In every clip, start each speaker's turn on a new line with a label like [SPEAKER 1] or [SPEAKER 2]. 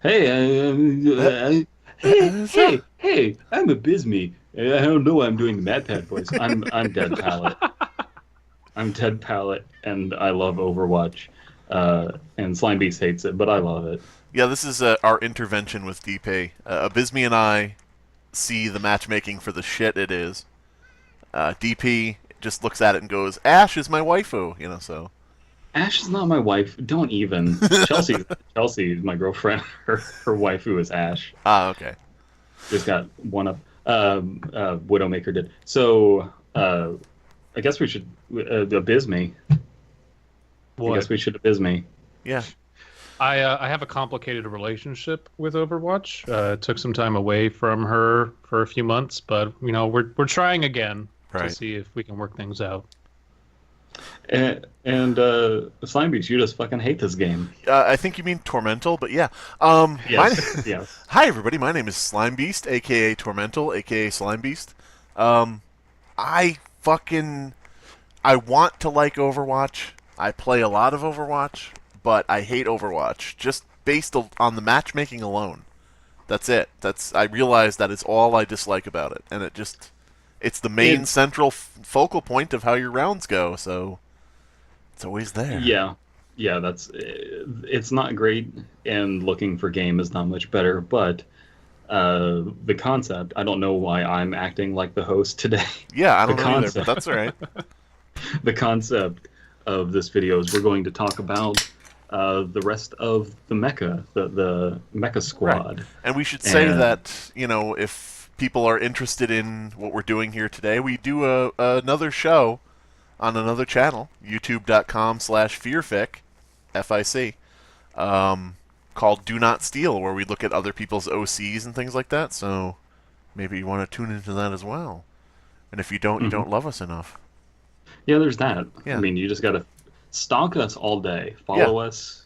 [SPEAKER 1] Hey,
[SPEAKER 2] Uh, so,
[SPEAKER 1] I'm a Bisme. I don't know why I'm doing the MatPat voice. I'm Dead Palette. I'm Dead Palette, and I love Overwatch. And Slime Beast hates it, but I love it.
[SPEAKER 2] yeah, this is our intervention with DP. Abysme and I see the matchmaking for the shit it is. DP just looks at it and goes, "Ash is my waifu," so.
[SPEAKER 1] Ash is not my wife. Don't even. Chelsea is my girlfriend. Her waifu is Ash.
[SPEAKER 2] Ah, okay.
[SPEAKER 1] Just got one up. Widowmaker did. So I guess we should Abysme. I guess
[SPEAKER 3] What?
[SPEAKER 1] we should Abysme.
[SPEAKER 2] Yeah.
[SPEAKER 3] I have a complicated relationship with Overwatch. Took some time away from her for a few months, but we're trying again to
[SPEAKER 2] Right.
[SPEAKER 3] see if we can work things out.
[SPEAKER 1] And Slime Beast, you just fucking hate this game.
[SPEAKER 2] I think you mean Tormental, but yeah.
[SPEAKER 1] Yes, yes.
[SPEAKER 2] Hi, everybody. My name is Slime Beast, aka Tormental, aka Slime Beast. Um, I fucking I want to like Overwatch. I play a lot of Overwatch, but I hate Overwatch just based on the matchmaking alone. That's it. I realize that is all I dislike about it, and it's the main
[SPEAKER 1] It's
[SPEAKER 2] central focal point of how your rounds go. So it's always there.
[SPEAKER 1] Yeah, yeah. That's it's not great, and looking for game is not much better. But the concept, I don't know why I'm acting like the host today.
[SPEAKER 2] Yeah, I
[SPEAKER 1] The
[SPEAKER 2] don't know either, but
[SPEAKER 1] concept,
[SPEAKER 2] that's all right.
[SPEAKER 1] the concept of this video is we're going to talk about the rest of the mecha, the mecha
[SPEAKER 2] Right.
[SPEAKER 1] squad,
[SPEAKER 2] And we should say
[SPEAKER 1] and
[SPEAKER 2] that, if people are interested in what we're doing here today, we do another show on another channel, youtube.com/fearfic, F-I-C, called Do Not Steal, where we look at other people's OCs and things like that, so maybe you want to tune into that as well. And if you don't, you
[SPEAKER 1] Mhm.
[SPEAKER 2] don't love us enough.
[SPEAKER 1] yeah, there's that. I
[SPEAKER 2] Yeah.
[SPEAKER 1] mean, you just gotta stalk us all day,
[SPEAKER 2] Yeah.
[SPEAKER 1] follow us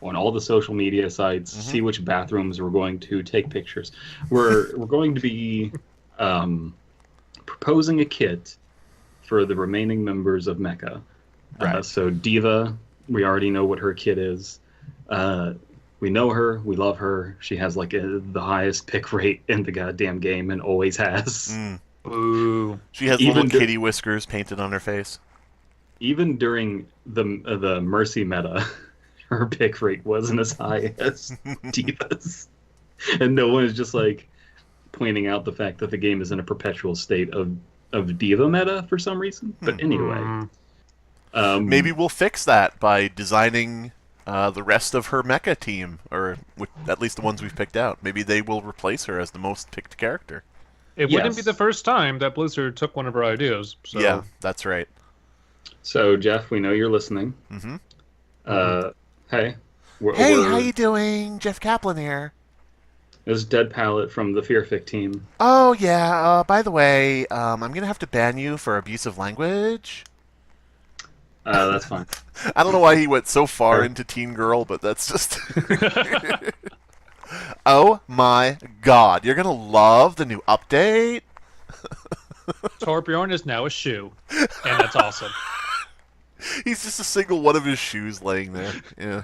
[SPEAKER 1] on all the social media sites,
[SPEAKER 2] hmm
[SPEAKER 1] see which bathrooms we're going to take pictures. We're going to be um, proposing a kit for the remaining members of MEKA.
[SPEAKER 2] Right.
[SPEAKER 1] So D.Va, we already know what her kit is. We know her, we love her. She has like the highest pick rate in the goddamn game and always has.
[SPEAKER 2] Mm.
[SPEAKER 3] Ooh.
[SPEAKER 2] She has little
[SPEAKER 1] Even dur-
[SPEAKER 2] kitty whiskers painted on her face.
[SPEAKER 1] even during the Mercy meta, her pick rate wasn't as high as D.Va's, and no one is just like pointing out the fact that the game is in a perpetual state of D.Va meta for some reason.
[SPEAKER 2] Hmm.
[SPEAKER 1] But anyway,
[SPEAKER 3] Mm.
[SPEAKER 2] Maybe
[SPEAKER 1] um,
[SPEAKER 2] we'll fix that by designing the rest of her mecha team, or at least the ones we've picked out. Maybe they will replace her as the most picked character.
[SPEAKER 3] It wouldn't be the
[SPEAKER 1] yes.
[SPEAKER 3] first time that Blizzard took one of our ideas. So
[SPEAKER 2] Yeah, that's right.
[SPEAKER 1] So Jeff, we know you're listening.
[SPEAKER 2] hmm
[SPEAKER 1] Uh, hey,
[SPEAKER 2] Hey, how
[SPEAKER 1] we're
[SPEAKER 2] you doing? Jeff Kaplan here.
[SPEAKER 1] this is Dead Palette from the Fearfic team.
[SPEAKER 2] Oh yeah. By the way, I'm gonna have to ban you for abusive language.
[SPEAKER 1] That's fine.
[SPEAKER 2] I don't know why he went so far
[SPEAKER 1] Sure.
[SPEAKER 2] into Teen Girl, but that's just. Oh my God! You're gonna love the new update.
[SPEAKER 3] Torbjorn is now a shoe, and that's awesome.
[SPEAKER 2] He's just a single one of his shoes laying there. Yeah.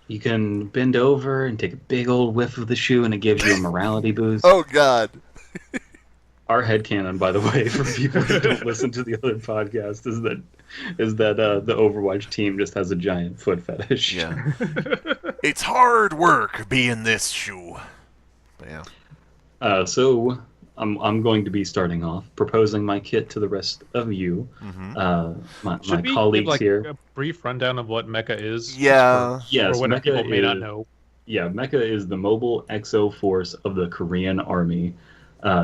[SPEAKER 1] You can bend over and take a big old whiff of the shoe, and it gives you a morality boost.
[SPEAKER 2] Oh God.
[SPEAKER 1] Our headcanon, by the way, for people who don't listen to the other podcast, is that the Overwatch team just has a giant foot fetish.
[SPEAKER 2] Yeah. It's hard work being this shoe. But yeah.
[SPEAKER 1] So I'm going to be starting off proposing my kit to the rest of you,
[SPEAKER 2] hmm
[SPEAKER 1] my
[SPEAKER 3] Should we give
[SPEAKER 1] colleagues
[SPEAKER 3] like
[SPEAKER 1] here.
[SPEAKER 3] a brief rundown of what Mecha is? just
[SPEAKER 2] Yeah.
[SPEAKER 1] Yes,
[SPEAKER 3] for what
[SPEAKER 1] Mecha
[SPEAKER 3] people may not
[SPEAKER 1] is
[SPEAKER 3] know.
[SPEAKER 1] yeah, MEKA is the mobile exo force of the Korean army.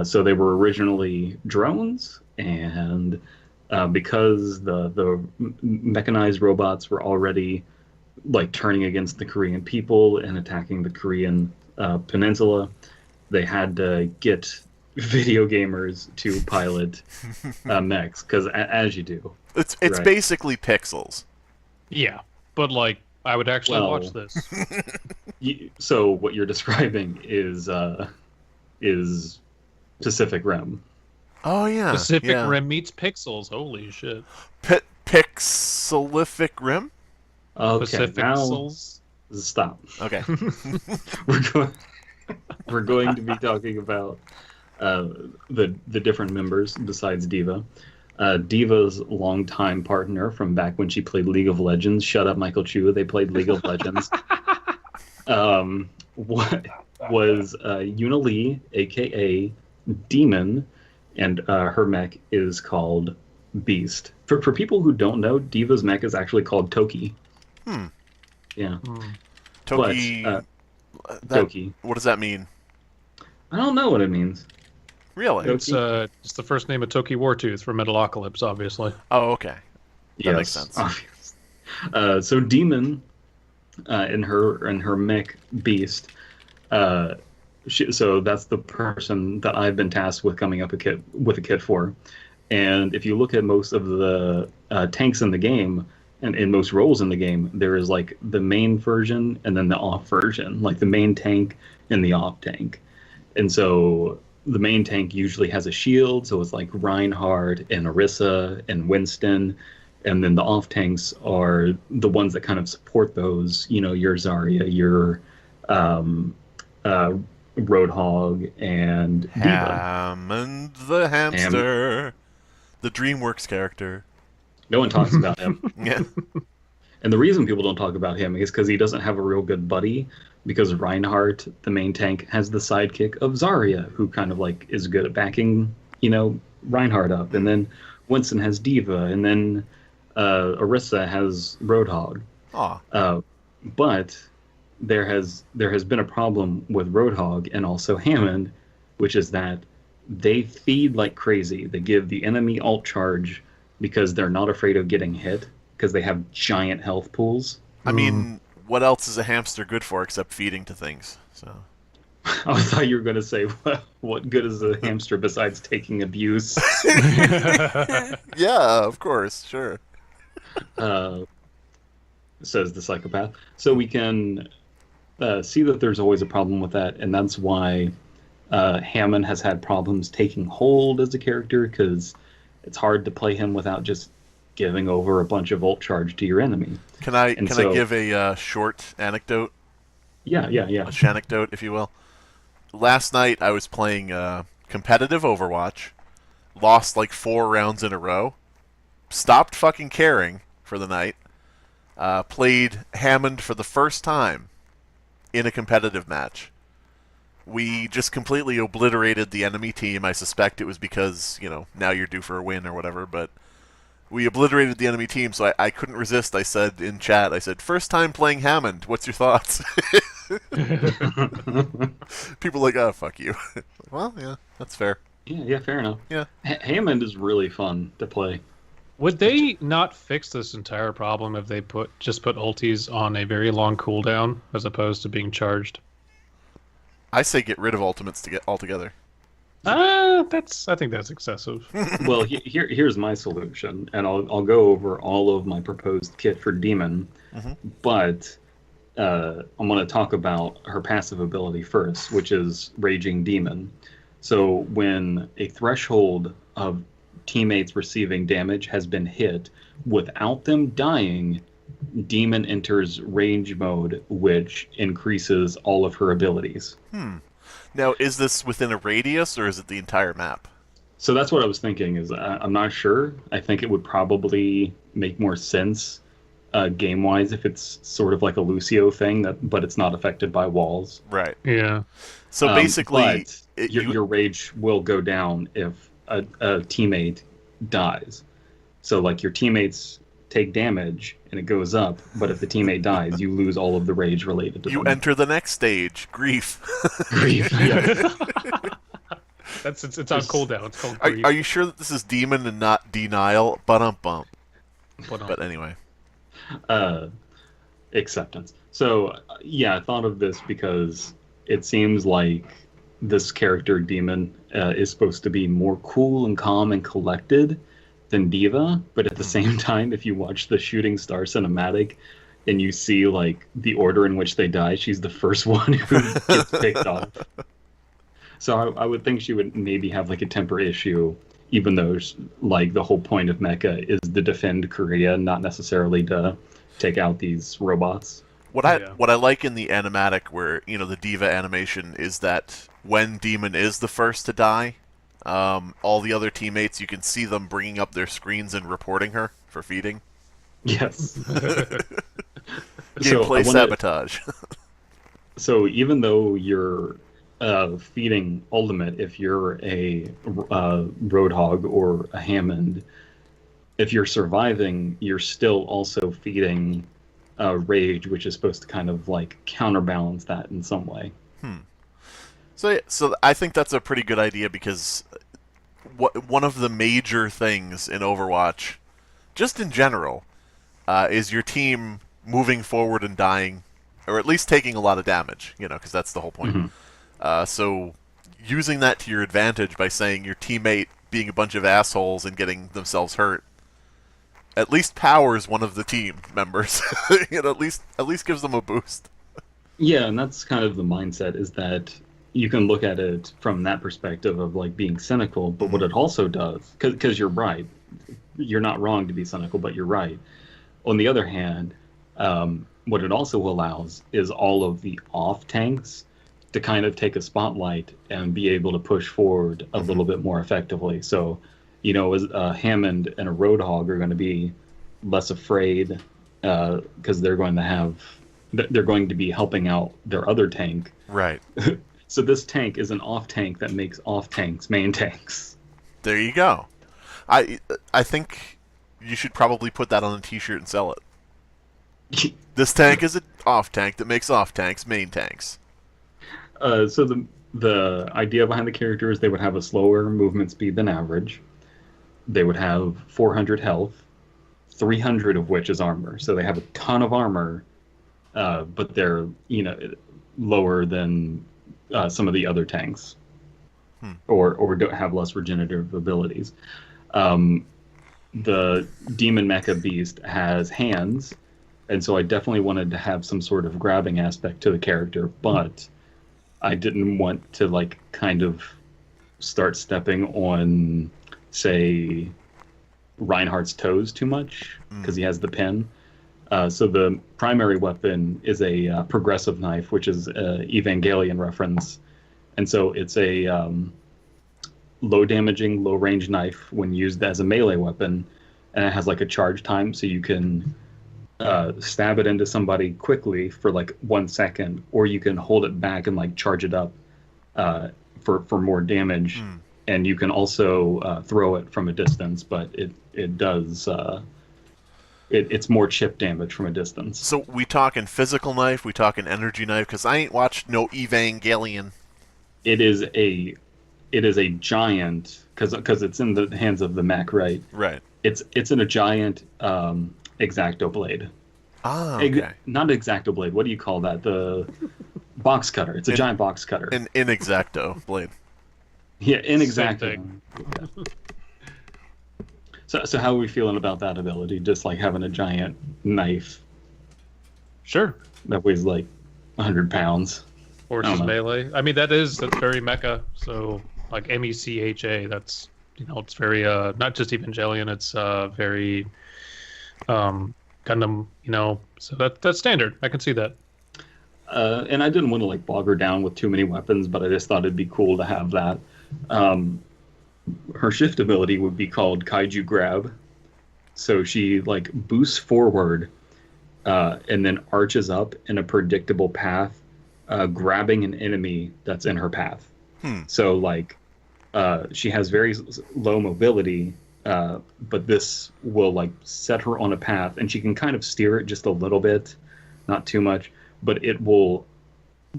[SPEAKER 1] So they were originally drones, and because the mechanized robots were already like turning against the Korean people and attacking the Korean peninsula, they had to get video gamers to pilot mechs, because as you do,
[SPEAKER 2] It's
[SPEAKER 1] right?
[SPEAKER 2] basically pixels.
[SPEAKER 3] Yeah, but like I would actually
[SPEAKER 1] Well,
[SPEAKER 3] watch this.
[SPEAKER 1] So what you're describing is Pacific Rim.
[SPEAKER 2] Oh yeah.
[SPEAKER 3] Pacific
[SPEAKER 2] yeah.
[SPEAKER 3] Rim meets Pixels. Holy shit.
[SPEAKER 2] Pixelific Rim.
[SPEAKER 1] Okay,
[SPEAKER 3] Pacific
[SPEAKER 1] now
[SPEAKER 3] Souls.
[SPEAKER 1] Stop.
[SPEAKER 2] Okay.
[SPEAKER 1] We're going. We're going to be talking about uh, the different members besides D.Va. D.Va's longtime partner from back when she played League of Legends. Shut up, Michael Chu. They played League of Legends. What was Yuna Lee, aka D.Mon, and her mech is called Beast. For people who don't know, D.Va's mech is actually called Toki.
[SPEAKER 2] Hmm.
[SPEAKER 1] Yeah,
[SPEAKER 2] Toki.
[SPEAKER 1] but
[SPEAKER 2] That,
[SPEAKER 1] Toki.
[SPEAKER 2] what does that mean?
[SPEAKER 1] I don't know what it means.
[SPEAKER 2] Really?
[SPEAKER 3] It's the first name of Toki Wartooth from Metalocalypse, obviously.
[SPEAKER 2] Oh, okay. That makes
[SPEAKER 1] Yes,
[SPEAKER 2] sense.
[SPEAKER 1] obvious. So D.Mon in her mech Beast. So that's the person that I've been tasked with coming up with a kit for. And if you look at most of the tanks in the game, and in most roles in the game, there is like the main version and then the off version, like the main tank and the off tank. And so the main tank usually has a shield, so it's like Reinhardt and Orisa and Winston. And then the off tanks are the ones that kind of support those, your Zarya, your Roadhog, and D.Va.
[SPEAKER 2] Hammond the hamster. The DreamWorks character.
[SPEAKER 1] No one talks about him.
[SPEAKER 2] Yeah.
[SPEAKER 1] And the reason people don't talk about him is because he doesn't have a real good buddy. Because Reinhardt, the main tank, has the sidekick of Zarya, who kind of like is good at backing, Reinhardt up. And then Winston has D.Va, and then Orisa has Roadhog.
[SPEAKER 2] Aw.
[SPEAKER 1] But there has been a problem with Roadhog and also Hammond, which is that they feed like crazy. They give the enemy alt charge because they're not afraid of getting hit because they have giant health pools.
[SPEAKER 2] I mean, what else is a hamster good for except feeding to things? So.
[SPEAKER 1] I thought you were going to say, what good is a hamster besides taking abuse?
[SPEAKER 2] Yeah, of course, sure.
[SPEAKER 1] Says the psychopath. So we can see that there's always a problem with that, and that's why Hammond has had problems taking hold as a character, because it's hard to play him without just giving over a bunch of ult charge to your enemy.
[SPEAKER 2] Can I give a short anecdote?
[SPEAKER 1] Yeah.
[SPEAKER 2] A shanecdote, if you will. Last night I was playing competitive Overwatch, lost like 4 rounds in a row, stopped fucking caring for the night, played Hammond for the first time in a competitive match. We just completely obliterated the enemy team. I suspect it was because, now you're due for a win or whatever, but we obliterated the enemy team, so I couldn't resist. I said in chat, first time playing Hammond, what's your thoughts? People like, oh, fuck you. Well, yeah, that's fair.
[SPEAKER 1] Yeah, fair enough.
[SPEAKER 2] Yeah.
[SPEAKER 1] Hammond is really fun to play.
[SPEAKER 3] Would they not fix this entire problem if they just put ultis on a very long cooldown as opposed to being charged?
[SPEAKER 2] I say get rid of ultimates altogether.
[SPEAKER 3] I think that's excessive.
[SPEAKER 1] Well, here's my solution, and I'll go over all of my proposed kit for D.Mon, but I'm going to talk about her passive ability first, which is Raging Demon. So when a threshold of teammates receiving damage has been hit without them dying, Demon enters rage mode, which increases all of her abilities.
[SPEAKER 2] Now, is this within a radius, or is it the entire map?
[SPEAKER 1] So that's what I was thinking. I'm not sure. I think it would probably make more sense game-wise if it's sort of like a Lucio thing, but it's not affected by walls.
[SPEAKER 2] Right.
[SPEAKER 3] Yeah.
[SPEAKER 2] So basically,
[SPEAKER 1] but your rage will go down if a teammate dies. So like your teammates take damage and it goes up, but if the teammate dies, you lose all of the rage related to them.
[SPEAKER 2] You enter the next stage, grief.
[SPEAKER 1] Grief. Yeah.
[SPEAKER 3] It's on cooldown. It's called grief.
[SPEAKER 2] Are you sure that this is Demon and not denial? But anyway.
[SPEAKER 1] Acceptance. So yeah, I thought of this because it seems like this character Demon is supposed to be more cool and calm and collected than D.Va, but at the same time, if you watch the Shooting Star cinematic and you see like the order in which they die, she's the first one who gets picked off. So I would think she would maybe have like a temper issue, even though like the whole point of mecha is to defend Korea, not necessarily to take out these robots.
[SPEAKER 3] Yeah.
[SPEAKER 2] What I like in the animatic, where the D.Va animation, is that when D.Mon is the first to die, all the other teammates, you can see them bringing up their screens and reporting her for feeding.
[SPEAKER 1] Yes. So I
[SPEAKER 2] Gameplay
[SPEAKER 1] want to.
[SPEAKER 2] sabotage.
[SPEAKER 1] So even though you're feeding ultimate, if you're a Roadhog or a Hammond, if you're surviving, you're still also feeding Rage, which is supposed to kind of like counterbalance that in some way.
[SPEAKER 2] So, yeah, so I think that's a pretty good idea because one of the major things in Overwatch, just in general, is your team moving forward and dying, or at least taking a lot of damage. Because that's the whole point.
[SPEAKER 1] Hmm.
[SPEAKER 2] So, using that to your advantage by saying your teammate being a bunch of assholes and getting themselves hurt, at least powers one of the team members. At least gives them a boost.
[SPEAKER 1] Yeah, and that's kind of the mindset is that you can look at it from that perspective of like being cynical, but what it also does, because you're right, you're not wrong to be cynical, but you're right. On the other hand, what it also allows is all of the off tanks to kind of take a spotlight and be able to push forward a little bit more effectively. So, as a Hammond and a Roadhog are going to be less afraid because they're going to be helping out their other tank.
[SPEAKER 2] Right.
[SPEAKER 1] So this tank is an off tank that makes off tanks main tanks.
[SPEAKER 2] There you go. I think you should probably put that on a T-shirt and sell it. This tank is an off tank that makes off tanks main tanks.
[SPEAKER 1] So the idea behind the character is they would have a slower movement speed than average. They would have 400 health, 300 of which is armor. So they have a ton of armor, but they're lower than some of the other tanks, or don't have less regenerative abilities. The demon mecha beast has hands, and so I definitely wanted to have some sort of grabbing aspect to the character, but I didn't want to like kind of start stepping on, say, Reinhardt's toes too much because he has the pin. So the primary weapon is a progressive knife, which is an Evangelion reference, and so it's a low damaging, low range knife when used as a melee weapon, and it has like a charge time, so you can stab it into somebody quickly for like 1 second, or you can hold it back and like charge it up for more damage, and you can also throw it from a distance, but it does. It's more chip damage from a distance.
[SPEAKER 2] So we talking physical knife, we talking energy knife, because I ain't watched no Evangelion.
[SPEAKER 1] It is a giant because it's in the hands of the mech, right?
[SPEAKER 2] Right.
[SPEAKER 1] It's in a giant X-Acto blade.
[SPEAKER 2] Ah, okay.
[SPEAKER 1] Not X-Acto blade. What do you call that? The box cutter. It's a giant box cutter.
[SPEAKER 2] An X-Acto blade.
[SPEAKER 1] Yeah, in
[SPEAKER 3] Same
[SPEAKER 1] X-Acto.
[SPEAKER 3] thing.
[SPEAKER 1] Yeah. So how are we feeling about that ability? Just like having a giant knife
[SPEAKER 3] Sure.
[SPEAKER 1] that weighs like 100 pounds.
[SPEAKER 3] Versus
[SPEAKER 1] know.
[SPEAKER 3] melee. I mean, that's very mecha. So like MECHA, that's it's very not just Evangelion. It's very Gundam. So that's standard. I can see that.
[SPEAKER 1] And I didn't want to like bog her down with too many weapons, but I just thought it'd be cool to have that. Her shift ability would be called Kaiju Grab. So she like boosts forward and then arches up in a predictable path, grabbing an enemy that's in her path. So like she has very low mobility, but this will like set her on a path, and she can kind of steer it just a little bit, not too much, but it will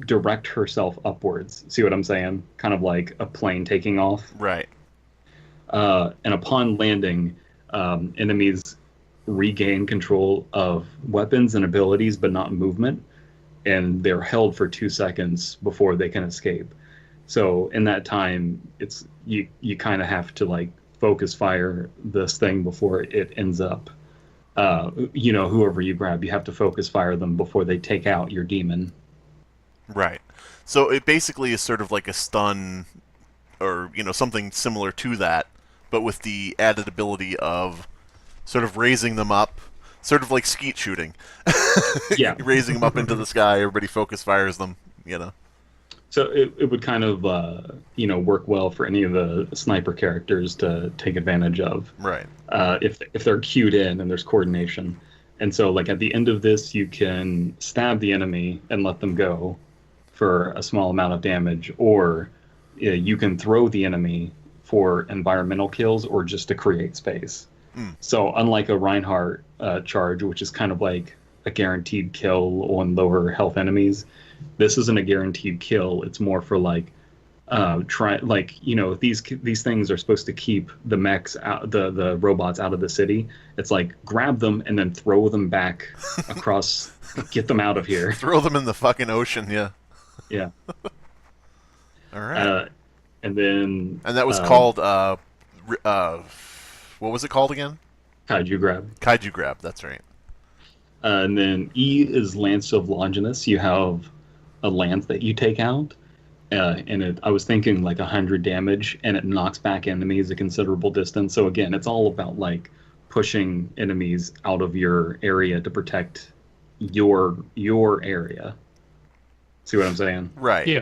[SPEAKER 1] direct herself upwards. See what I'm saying? Kind of like a plane taking off.
[SPEAKER 2] Right.
[SPEAKER 1] And upon landing, enemies regain control of weapons and abilities, but not movement, and they're held for 2 seconds before they can escape. So in that time, it's you kind of have to like focus fire this thing before it ends up. Whoever you grab, you have to focus fire them before they take out your demon.
[SPEAKER 2] Right. So it basically is sort of like a stun, or something similar to that, but with the added ability of sort of raising them up, Sort of like skeet shooting.
[SPEAKER 1] Yeah.
[SPEAKER 2] Raising them up into the sky, everybody focus fires them, you know.
[SPEAKER 1] So it would kind of work well for any of the sniper characters to take advantage of
[SPEAKER 2] Right.
[SPEAKER 1] if they're cued in and there's coordination. And so like at the end of this, you can stab the enemy and let them go for a small amount of damage, or you can throw the enemy for environmental kills or just to create space. So unlike a Reinhardt charge, which is kind of like a guaranteed kill on lower health enemies, this isn't a guaranteed kill. It's more for like these things are supposed to keep the mechs out, the robots out of the city. It's like grab them and then throw them back across, get them out of here.
[SPEAKER 2] Throw them in the fucking ocean, yeah.
[SPEAKER 1] Yeah.
[SPEAKER 2] All right.
[SPEAKER 1] And then
[SPEAKER 2] And that was called what was it called again?
[SPEAKER 1] Kaiju grab.
[SPEAKER 2] Kaiju grab, that's right.
[SPEAKER 1] And then E is Lance of Longinus. You have a lance that you take out, and I was thinking like 100 damage, and it knocks back enemies a considerable distance. So again, it's all about like pushing enemies out of your area to protect your area. See what I'm saying?
[SPEAKER 2] Right.
[SPEAKER 3] Yeah.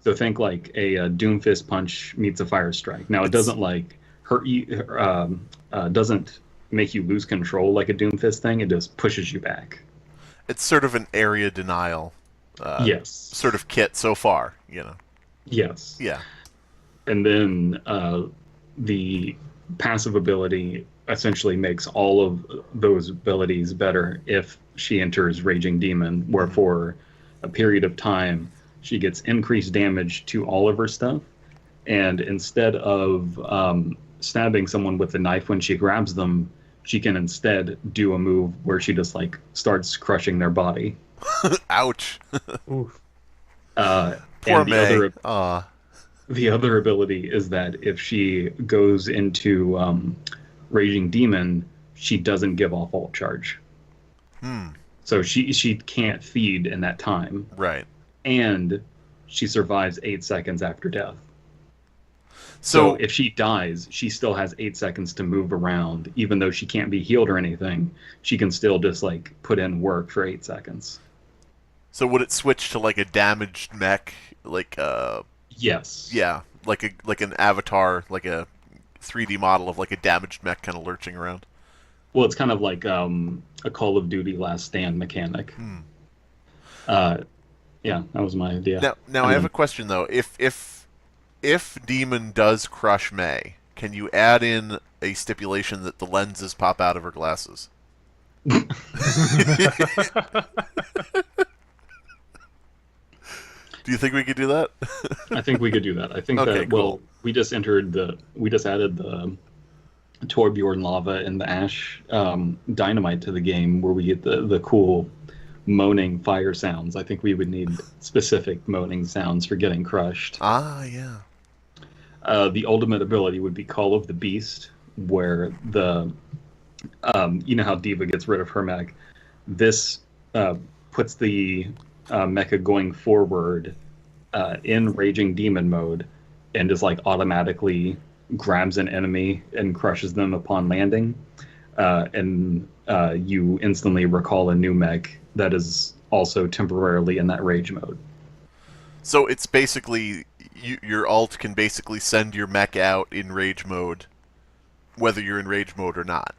[SPEAKER 1] So think like a Doomfist punch meets a Fire Strike. Now it doesn't like hurt you, doesn't make you lose control like a Doomfist thing. It just pushes you back.
[SPEAKER 2] It's sort of an area denial.
[SPEAKER 1] Yes.
[SPEAKER 2] Sort of kit so far, you know.
[SPEAKER 1] Yes.
[SPEAKER 2] Yeah.
[SPEAKER 1] And then the passive ability essentially makes all of those abilities better if she enters Raging Demon, where for a period of time she gets increased damage to all of her stuff, and instead of stabbing someone with the knife when she grabs them, she can instead do a move where she just like starts crushing their body.
[SPEAKER 2] Ouch.
[SPEAKER 3] Oof.
[SPEAKER 2] Poor
[SPEAKER 1] and
[SPEAKER 2] May.
[SPEAKER 1] The other ability is that if she goes into Raging Demon, she doesn't give off ult charge. So she can't feed in that time.
[SPEAKER 2] Right.
[SPEAKER 1] And she survives 8 seconds after death. So if she dies, she still has 8 seconds to move around. Even though she can't be healed or anything, she can still just like put in work for 8 seconds.
[SPEAKER 2] So would it switch to like a damaged mech, like
[SPEAKER 1] Yes.
[SPEAKER 2] yeah, like an avatar, like a 3D model of like a damaged mech kind of lurching around?
[SPEAKER 1] Well, it's kind of like a Call of Duty Last Stand mechanic. Yeah, that was my idea.
[SPEAKER 2] Now I have a question though. If Demon does crush May, can you add in a stipulation that the lenses pop out of her glasses? Do you think we could do that?
[SPEAKER 1] I think we could do that. I think
[SPEAKER 2] Okay,
[SPEAKER 1] that
[SPEAKER 2] cool.
[SPEAKER 1] we just added the Torbjorn lava and the ash dynamite to the game, where we get the cool moaning fire sounds. I think we would need specific moaning sounds for getting crushed.
[SPEAKER 2] Ah, yeah.
[SPEAKER 1] The ultimate ability would be Call of the Beast, where the you know how D.Va gets rid of her mech. This puts the mecha going forward in Raging Demon mode, and just like automatically grabs an enemy and crushes them upon landing, and you instantly recall a new mech that is also temporarily in that rage mode.
[SPEAKER 2] So it's basically your ult can basically send your mech out in rage mode, whether you're in rage mode or not.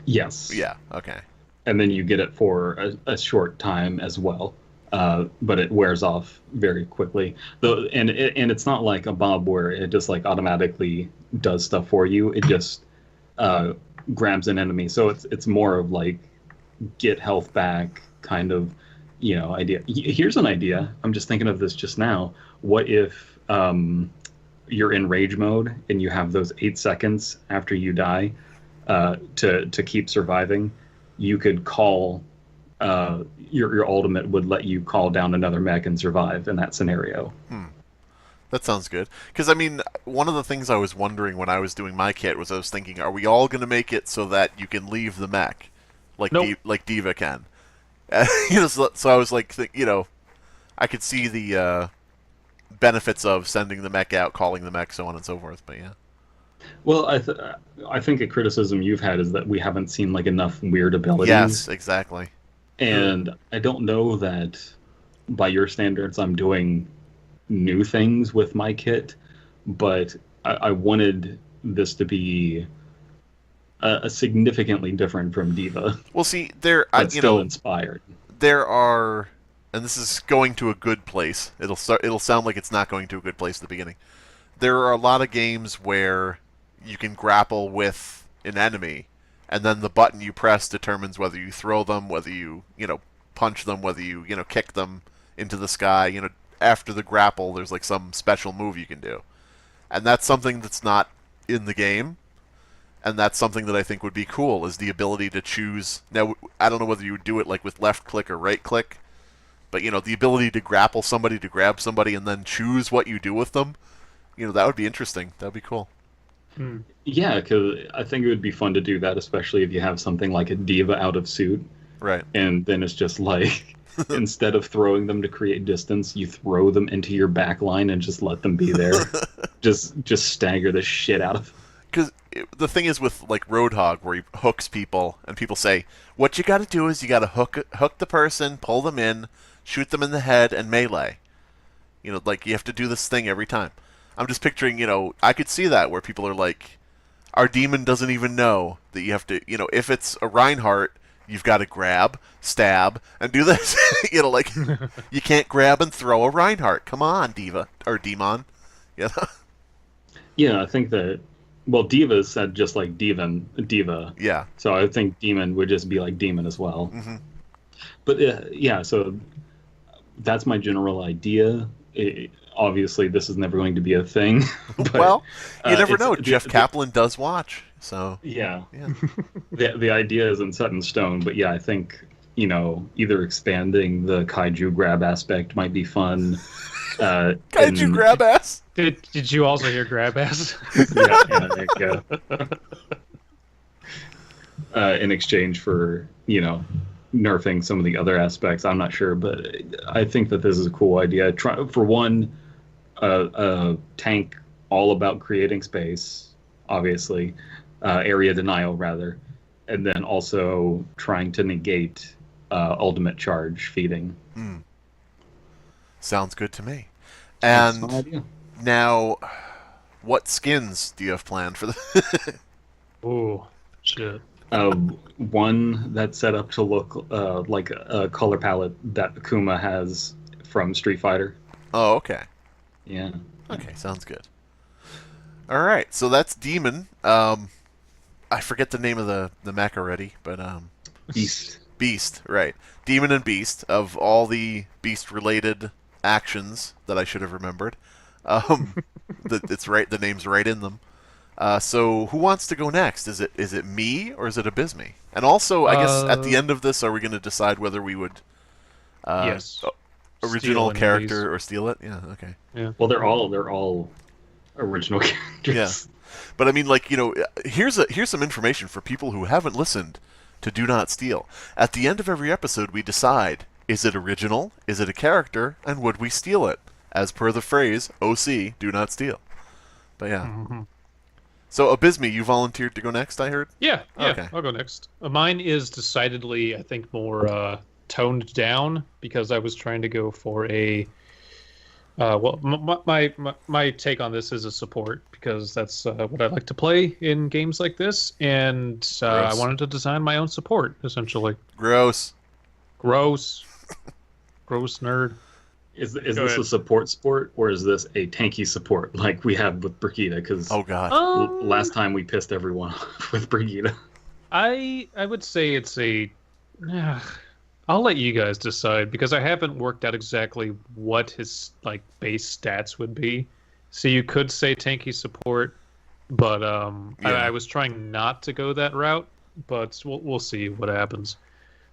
[SPEAKER 1] Yes.
[SPEAKER 2] Yeah. Okay.
[SPEAKER 1] And then you get it for a short time as well, but it wears off very quickly. And it's not like a Bob where it just like automatically does stuff for you. It just grabs an enemy. So it's more of like get health back kind of idea. Here's an idea. I'm just thinking of this just now. What if you're in rage mode and you have those 8 seconds after you die to keep surviving? You could call your ultimate would let you call down another mech and survive in that scenario.
[SPEAKER 2] That sounds good. Because, I mean, one of the things I was wondering when I was doing my kit was I was thinking, are we all going to make it so that you can leave the mech? Like,
[SPEAKER 3] Nope.
[SPEAKER 2] like D.Va can. So I was like, I could see the benefits of sending the mech out, calling the mech, so on and so forth, but yeah.
[SPEAKER 1] Well, I think a criticism you've had is that we haven't seen like enough weird
[SPEAKER 2] Yes,
[SPEAKER 1] abilities,
[SPEAKER 2] exactly.
[SPEAKER 1] and I don't know that by your standards I'm doing new things with my kit, but I wanted this to be a significantly different from D.Va,
[SPEAKER 2] Well, see, there,
[SPEAKER 1] but still inspired.
[SPEAKER 2] there are, and this is going to a good place. It'll start. It'll sound like it's not going to a good place at the beginning. There are a lot of games where you can grapple with an enemy, and then the button you press determines whether you throw them, whether you punch them, whether you kick them into the sky. After the grapple, there's like some special move you can do, and that's something that's not in the game. And that's something that I think would be cool is the ability to choose. Now, I don't know whether you would do it like with left click or right click, but the ability to grapple somebody, to grab somebody, and then choose what you do with them. That would be interesting. That would be cool.
[SPEAKER 3] Hmm.
[SPEAKER 1] Yeah, because I think it would be fun to do that, especially if you have something like a D.Va out of suit,
[SPEAKER 2] Right.
[SPEAKER 1] and then it's just like instead of throwing them to create distance, you throw them into your back line and just let them be there. Just stagger the shit out of.
[SPEAKER 2] Because the thing is with like Roadhog, where he hooks people, and people say, what you got to do is you got to hook the person, pull them in, shoot them in the head, and melee. Like you have to do this thing every time. I'm just picturing, I could see that where people are like, our demon doesn't even know that you have to, if it's a Reinhardt, you've got to grab, stab, and do this. Like you can't grab and throw a Reinhardt. Come on, D.Va or D.Mon. Yeah.
[SPEAKER 1] Yeah, I think that. Well, D.Va said just like D.Va.
[SPEAKER 2] Yeah.
[SPEAKER 1] So I think Demon would just be like Demon as well.
[SPEAKER 2] Hmm.
[SPEAKER 1] But yeah, so that's my general idea. Obviously, this is never going to be a thing. But
[SPEAKER 2] Well, you never know.
[SPEAKER 1] the,
[SPEAKER 2] Jeff Kaplan does watch, so
[SPEAKER 1] yeah,
[SPEAKER 2] yeah.
[SPEAKER 1] the idea isn't set in stone. But yeah, I think either expanding the kaiju grab aspect might be fun.
[SPEAKER 2] Kaiju grab ass.
[SPEAKER 3] Did you also hear grab ass?
[SPEAKER 1] Yeah, there you go. In exchange for nerfing some of the other aspects. I'm not sure, but I think that this is a cool idea. Try for one, a tank all about creating space, obviously, area denial rather, and then also trying to negate ultimate charge feeding.
[SPEAKER 2] Mm. Sounds good to me.
[SPEAKER 1] That's my
[SPEAKER 2] And
[SPEAKER 1] idea.
[SPEAKER 2] now, what skins do you have planned for the?
[SPEAKER 3] Ooh, shit.
[SPEAKER 1] Uh, One that's set up to look like a color palette that Akuma has from Street Fighter.
[SPEAKER 2] Oh, okay.
[SPEAKER 1] Yeah.
[SPEAKER 2] Okay, sounds good. All right, so that's Demon. I forget the name of the mech already, but
[SPEAKER 1] Beast.
[SPEAKER 2] Beast, right? Demon and Beast, of all the Beast-related actions that I should have remembered. It's right. The name's right in them. So who wants to go next? Is it me or is it Abysme? And also, I guess at the end of this, are we going to decide whether we would
[SPEAKER 3] Yes.
[SPEAKER 2] original
[SPEAKER 3] Steal any of
[SPEAKER 2] character or steal it? Yeah. Okay.
[SPEAKER 3] Yeah.
[SPEAKER 1] Well, they're all original characters.
[SPEAKER 2] Yeah. But I mean, like, here's some information for people who haven't listened to Do Not Steal. At the end of every episode, we decide: is it original? Is it a character? And would we steal it? As per the phrase "OC, do not steal." But yeah.
[SPEAKER 3] Mhm.
[SPEAKER 2] So Abysme, you volunteered to go next, I heard.
[SPEAKER 3] Yeah.
[SPEAKER 2] Okay.
[SPEAKER 3] I'll go next. Mine is decidedly, I think, more toned down because I was trying to go for a. Well, my take on this is a support because that's what I like to play in games like this, and I
[SPEAKER 2] Gross.
[SPEAKER 3] wanted to design my own support essentially.
[SPEAKER 2] Gross.
[SPEAKER 3] Gross, gross nerd.
[SPEAKER 1] Is
[SPEAKER 3] Go
[SPEAKER 1] this
[SPEAKER 3] ahead.
[SPEAKER 1] a support sport or is this a tanky support like we have with Brigida? Because
[SPEAKER 2] Oh God.
[SPEAKER 1] last time we pissed everyone off with Brigida.
[SPEAKER 3] I would say it's a. I'll let you guys decide because I haven't worked out exactly what his like base stats would be. So you could say tanky support, but
[SPEAKER 2] Yeah.
[SPEAKER 3] I was trying not to go that route. But we'll see what happens.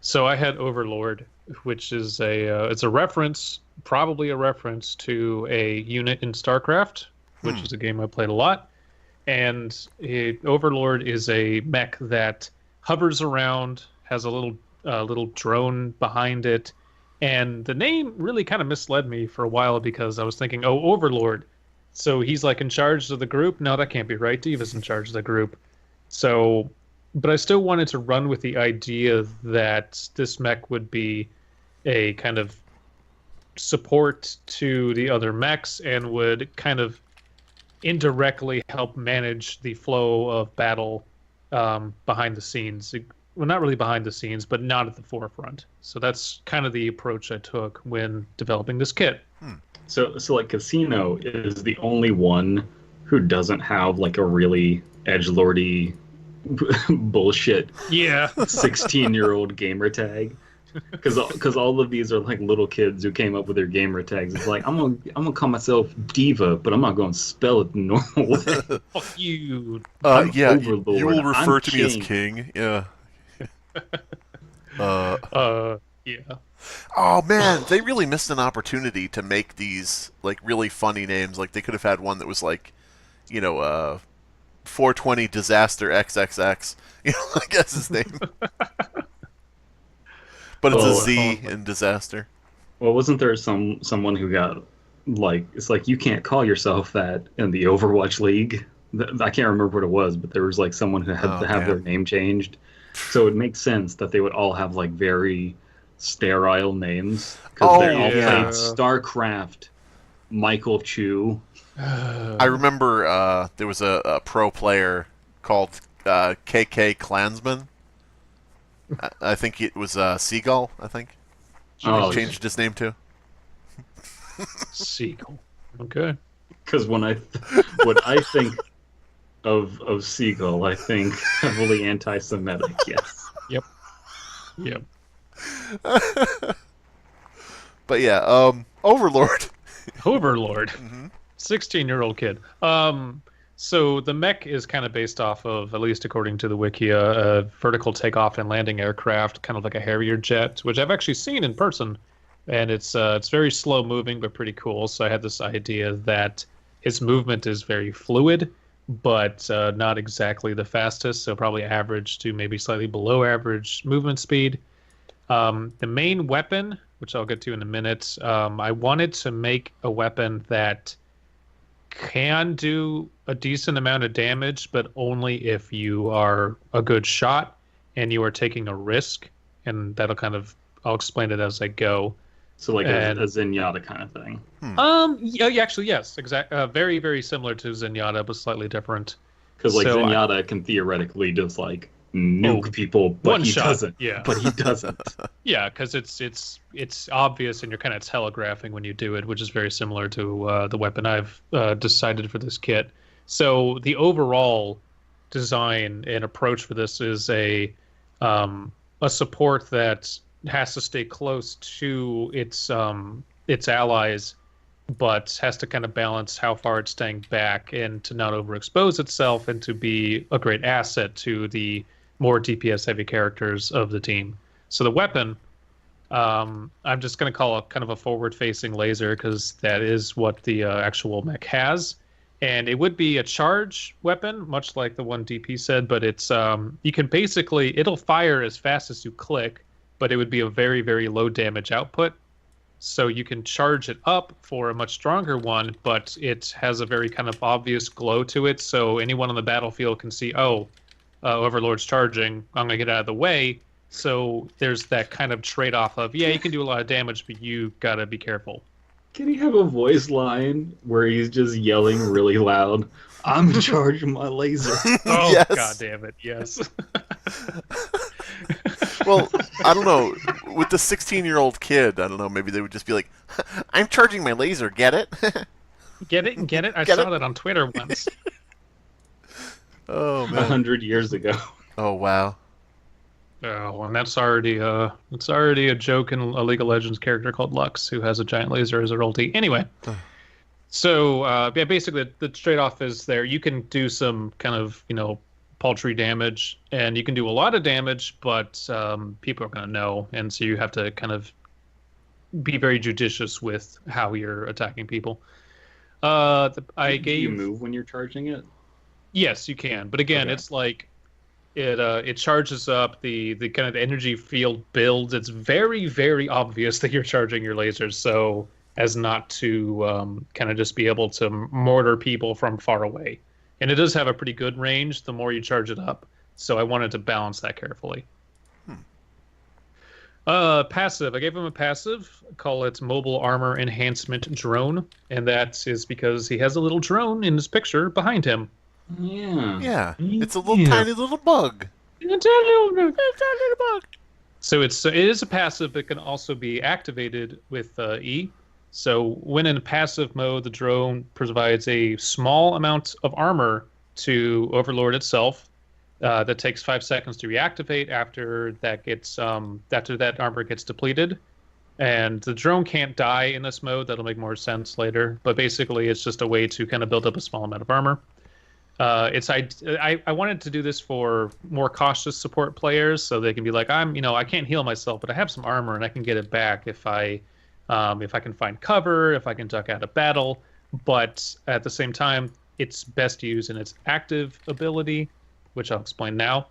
[SPEAKER 3] So I had Overlord, which is it's a reference, probably a reference to a unit in StarCraft, which is a game I played a lot. And Overlord is a mech that hovers around, has a little drone behind it, and the name really kind of misled me for a while because I was thinking, oh, Overlord, So he's like in charge of the group. No, that can't be right. D.Va's in charge of the group. So, but I still wanted to run with the idea that this mech would be a kind of support to the other mechs and would kind of indirectly help manage the flow of battle behind the scenes. Well, not really behind the scenes, but not at the forefront. So that's kind of the approach I took when developing this kit.
[SPEAKER 1] So like Casino is the only one who doesn't have like a really edgelordy bullshit
[SPEAKER 3] Yeah.
[SPEAKER 1] 16-year-old gamer tag. Because all of these are like little kids who came up with their gamer tags. It's like I'm gonna call myself D.Va, but I'm not gonna spell it the normal way.
[SPEAKER 3] Fuck you.
[SPEAKER 2] Yeah,
[SPEAKER 1] Overlord.
[SPEAKER 2] you will refer
[SPEAKER 1] I'm
[SPEAKER 2] to me as
[SPEAKER 1] king.
[SPEAKER 2] King. Yeah.
[SPEAKER 3] Yeah.
[SPEAKER 2] Oh man, they really missed an opportunity to make these like really funny names. Like they could have had one that was like, 420 Disaster XXX. I guess his name. But it's a Z in Disaster.
[SPEAKER 1] Well, wasn't there someone who got like it's like you can't call yourself that in the Overwatch League? I can't remember what it was, but there was like someone who had to have their name changed. So it makes sense that they would all have like very sterile names because they all played StarCraft. Michael Chu.
[SPEAKER 2] I remember there was a pro player called KK Klansman. I think it was Seagull. I think he changed his name to
[SPEAKER 3] Seagull. Okay.
[SPEAKER 1] Because when I think of Seagull, I think heavily anti-Semitic. Yes.
[SPEAKER 3] Yep.
[SPEAKER 2] But yeah, Overlord.
[SPEAKER 3] Overlord. 16-year-old kid. So the mech is kind of based off of, at least according to the wiki, a vertical takeoff and landing aircraft, kind of like a Harrier jet, which I've actually seen in person, and it's very slow moving but pretty cool. So I had this idea that its movement is very fluid, but not exactly the fastest. So probably average to maybe slightly below average movement speed. The main weapon, which I'll get to in a minute, I wanted to make a weapon that can do a decent amount of damage, but only if you are a good shot and you are taking a risk. And I'll explain it as I go.
[SPEAKER 1] So like a Zenyatta kind of thing.
[SPEAKER 3] Yeah, actually, yes, very, very similar to Zenyatta, but slightly different.
[SPEAKER 1] Because Zenyatta can theoretically just like nuke people, but he doesn't.
[SPEAKER 3] Yeah.
[SPEAKER 1] But he doesn't.
[SPEAKER 3] Yeah, because it's obvious and you're kind of telegraphing when you do it, which is very similar to the weapon I've decided for this kit. So the overall design and approach for this is a support that has to stay close to its allies, but has to kind of balance how far it's staying back and to not overexpose itself and to be a great asset to the more DPS heavy characters of the team. So the weapon, I'm just going to call it kind of a forward-facing laser because that is what the actual mech has. And it would be a charge weapon, much like the one DP said, but it's you can it'll fire as fast as you click, but it would be a very, very low damage output. So you can charge it up for a much stronger one, but it has a very kind of obvious glow to it. So anyone on the battlefield can see, Overlord's charging, I'm going to get out of the way. So there's that kind of trade-off of, you can do a lot of damage, but you got to be careful.
[SPEAKER 1] Can he have a voice line where he's just yelling really loud, I'm charging my laser?
[SPEAKER 3] Oh,
[SPEAKER 2] yes.
[SPEAKER 3] God damn it, yes.
[SPEAKER 2] Well, I don't know. With the 16-year-old kid, I don't know, maybe they would just be like, I'm charging my laser, get it?
[SPEAKER 3] Get it? I saw that on Twitter once.
[SPEAKER 2] Oh, man.
[SPEAKER 1] 100 years ago.
[SPEAKER 2] Oh, wow.
[SPEAKER 3] Oh, and that's already a joke in a League of Legends character called Lux, who has a giant laser as her ulti. Anyway, so basically the trade-off is there. You can do some kind of paltry damage, and you can do a lot of damage, but people are going to know, and so you have to kind of be very judicious with how you're attacking people.
[SPEAKER 1] Do you move when you're charging it?
[SPEAKER 3] Yes, you can, but again, it's like it charges up the kind of energy field builds. It's very, very obvious that you're charging your lasers, so as not to kind of just be able to mortar people from far away. And it does have a pretty good range the more you charge it up. So I wanted to balance that carefully. Passive. I gave him a passive. Call it Mobile Armor Enhancement Drone, and that is because he has a little drone in his picture behind him.
[SPEAKER 1] Yeah.
[SPEAKER 2] Yeah, it's a little
[SPEAKER 3] Yeah.
[SPEAKER 2] tiny little bug.
[SPEAKER 3] It's a little-
[SPEAKER 2] It's a little bug.
[SPEAKER 3] So it is a passive that can also be activated with E. So when in passive mode, the drone provides a small amount of armor to Overlord itself. That takes 5 seconds to reactivate after that armor gets depleted. And the drone can't die in this mode. That'll make more sense later. But basically, it's just a way to kind of build up a small amount of armor. I wanted to do this for more cautious support players, so they can be like, I can't heal myself, but I have some armor and I can get it back if I can find cover, if I can duck out of battle. But at the same time, it's best used in its active ability, which I'll explain now.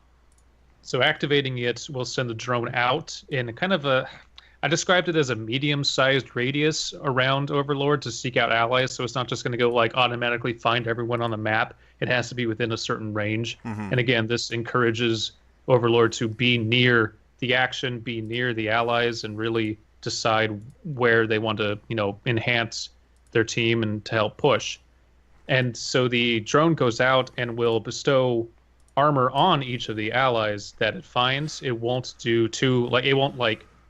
[SPEAKER 3] So activating it will send the drone out in kind of I described it as a medium-sized radius around Overlord to seek out allies. So it's not just going to go like automatically find everyone on the map. It has to be within a certain range.
[SPEAKER 2] Mm-hmm.
[SPEAKER 3] And again, this encourages Overlord to be near the action, be near the allies, and really decide where they want to, enhance their team and to help push. And so the drone goes out and will bestow armor on each of the allies that it finds. It won't do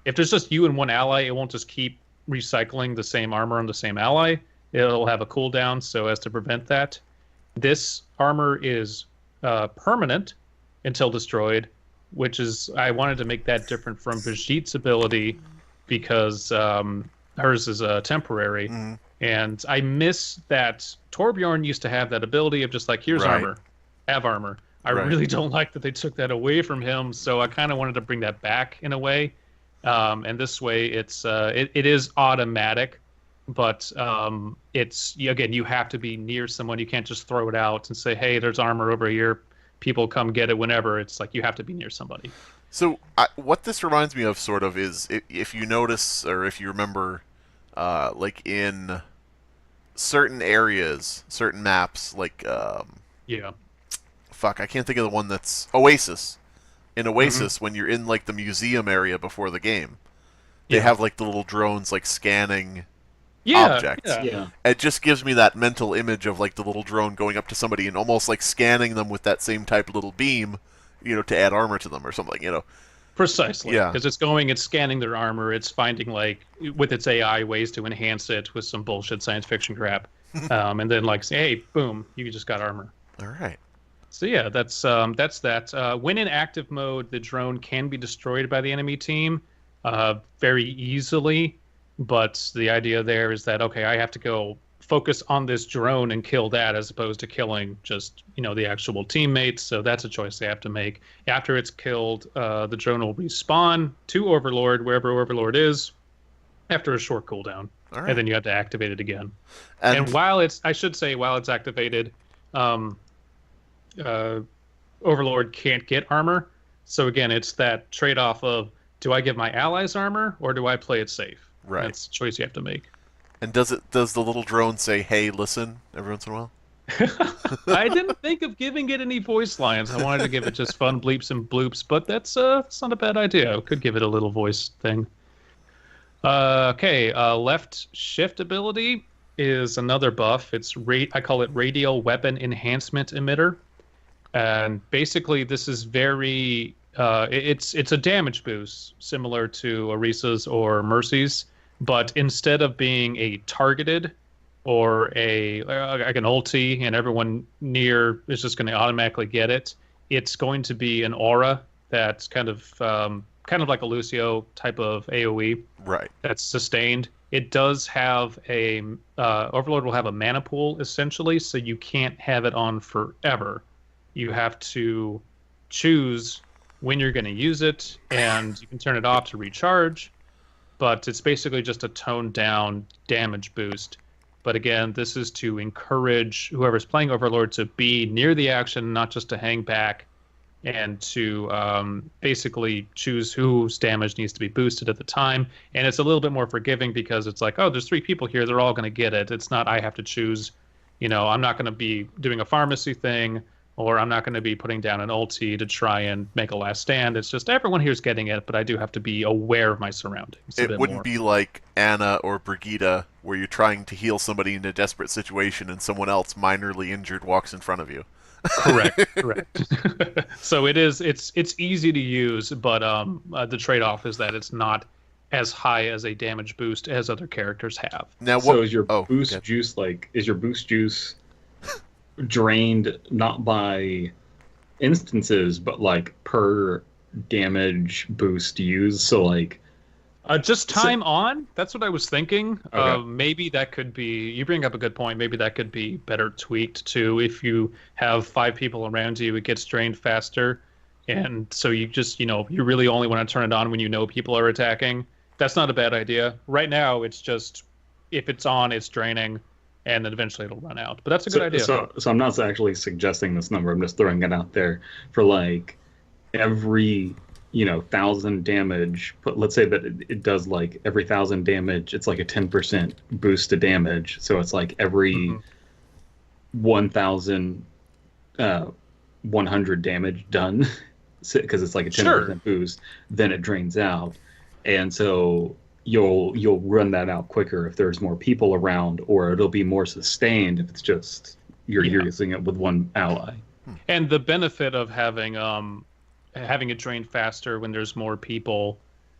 [SPEAKER 3] if there's just you and one ally, it won't just keep recycling the same armor on the same ally. It'll have a cooldown so as to prevent that. This armor is permanent until destroyed, which is, I wanted to make that different from Brigitte's ability because hers is temporary.
[SPEAKER 2] Mm-hmm.
[SPEAKER 3] And I miss that Torbjorn used to have that ability of just like, here's
[SPEAKER 2] Right.
[SPEAKER 3] armor, have armor. I
[SPEAKER 2] Right.
[SPEAKER 3] really don't like that they took that away from him, so I kind of wanted to bring that back in a way. And this way, it is automatic, but again, you have to be near someone. You can't just throw it out and say, "Hey, there's armor over here. People come get it whenever." It's like you have to be near somebody.
[SPEAKER 2] So what this reminds me of, sort of, is if you notice or if you remember, like in certain areas, certain maps, like
[SPEAKER 3] Yeah.
[SPEAKER 2] fuck, I can't think of the one that's Oasis. In Oasis, when you're in like the museum area before the game, they have like the little drones like scanning objects.
[SPEAKER 3] Yeah.
[SPEAKER 1] Yeah.
[SPEAKER 2] It just gives me that mental image of like the little drone going up to somebody and almost like scanning them with that same type of little beam, to add armor to them or something,
[SPEAKER 3] Precisely.
[SPEAKER 2] Yeah.
[SPEAKER 3] Because it's scanning their armor. It's finding with its AI ways to enhance it with some bullshit science fiction crap, and then say, "Hey, boom, you just got armor."
[SPEAKER 2] All right.
[SPEAKER 3] So yeah, that's that. When in active mode, the drone can be destroyed by the enemy team very easily. But the idea there is that, okay, I have to go focus on this drone and kill that as opposed to killing just, the actual teammates. So that's a choice they have to make. After it's killed, the drone will respawn to Overlord, wherever Overlord is, after a short cooldown.
[SPEAKER 2] All right.
[SPEAKER 3] And then you have to activate it again.
[SPEAKER 2] And
[SPEAKER 3] while it's activated, Overlord can't get armor. So again, it's that trade-off of, do I give my allies armor or do I play it safe?
[SPEAKER 2] Right.
[SPEAKER 3] That's a choice you have to make.
[SPEAKER 2] And does the little drone say, "Hey, listen," every once in a while?
[SPEAKER 3] I didn't think of giving it any voice lines. I wanted to give it just fun bleeps and bloops, but that's not a bad idea. I could give it a little voice thing. Left shift ability is another buff. I call it Radial Weapon Enhancement Emitter. And basically, this is very it's a damage boost similar to Orisa's or Mercy's, but instead of being a targeted or like an ulti and everyone near is just going to automatically get it, it's going to be an aura that's kind of like a Lucio type of AoE.
[SPEAKER 2] Right.
[SPEAKER 3] That's sustained. It does have Overlord will have a mana pool essentially, so you can't have it on forever. You have to choose when you're going to use it, and you can turn it off to recharge. But it's basically just a toned down damage boost. But again, this is to encourage whoever's playing Overlord to be near the action, not just to hang back and to basically choose whose damage needs to be boosted at the time. And it's a little bit more forgiving because it's like, oh, there's 3 people here, they're all going to get it. It's not I have to choose, I'm not going to be doing a pharmacy thing, or I'm not going to be putting down an ulti to try and make a last stand. It's just everyone here's getting it, but I do have to be aware of my surroundings.
[SPEAKER 2] It wouldn't be like Anna or Brigitte, where you're trying to heal somebody in a desperate situation and someone else minorly injured walks in front of you.
[SPEAKER 3] Correct. So it's easy to use, but the trade-off is that it's not as high as a damage boost as other characters have.
[SPEAKER 1] Now, so is your boost juice drained not by instances, but like per damage boost used? So like
[SPEAKER 3] just time on. That's what I was thinking.
[SPEAKER 1] Okay.
[SPEAKER 3] Maybe that could be. You bring up a good point. Maybe that could be better tweaked too. If you have 5 people around you, it gets drained faster, and so you just you really only want to turn it on when people are attacking. That's not a bad idea. Right now, it's just if it's on, it's draining, and then eventually it'll run out. But that's a good idea.
[SPEAKER 1] So I'm not actually suggesting this number. I'm just throwing it out there for like every 1,000 damage. But let's say that it does like every 1,000 damage, it's like a 10% boost to damage. So it's like every 1,100 damage done, because it's like a 10% boost. Then it drains out, and so you'll run that out quicker if there's more people around, or it'll be more sustained if it's just you're using it with one ally.
[SPEAKER 3] And the benefit of having it drain faster when there's more people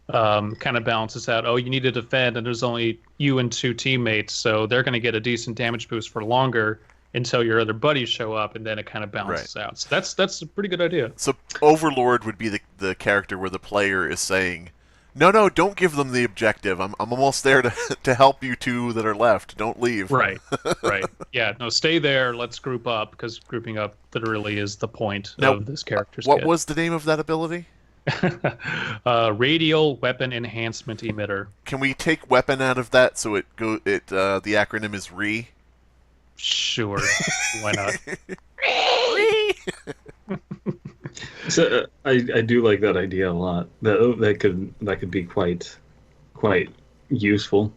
[SPEAKER 3] kind of balances out. Oh, you need to defend, and there's only you and 2 teammates, so they're going to get a decent damage boost for longer until your other buddies show up, and then it kind of balances out. So that's a pretty good idea.
[SPEAKER 2] So Overlord would be the character where the player is saying, no, don't give them the objective. I'm almost there to help you 2 that are left. Don't leave.
[SPEAKER 3] Right. Yeah, no, stay there. Let's group up, because grouping up literally is the point of this character's
[SPEAKER 2] What
[SPEAKER 3] kit.
[SPEAKER 2] was the name of that ability?
[SPEAKER 3] Radial Weapon Enhancement Emitter.
[SPEAKER 2] Can we take weapon out of that so the acronym is RE?
[SPEAKER 3] Sure. Why not?
[SPEAKER 1] So I do like that idea a lot. That could be quite useful.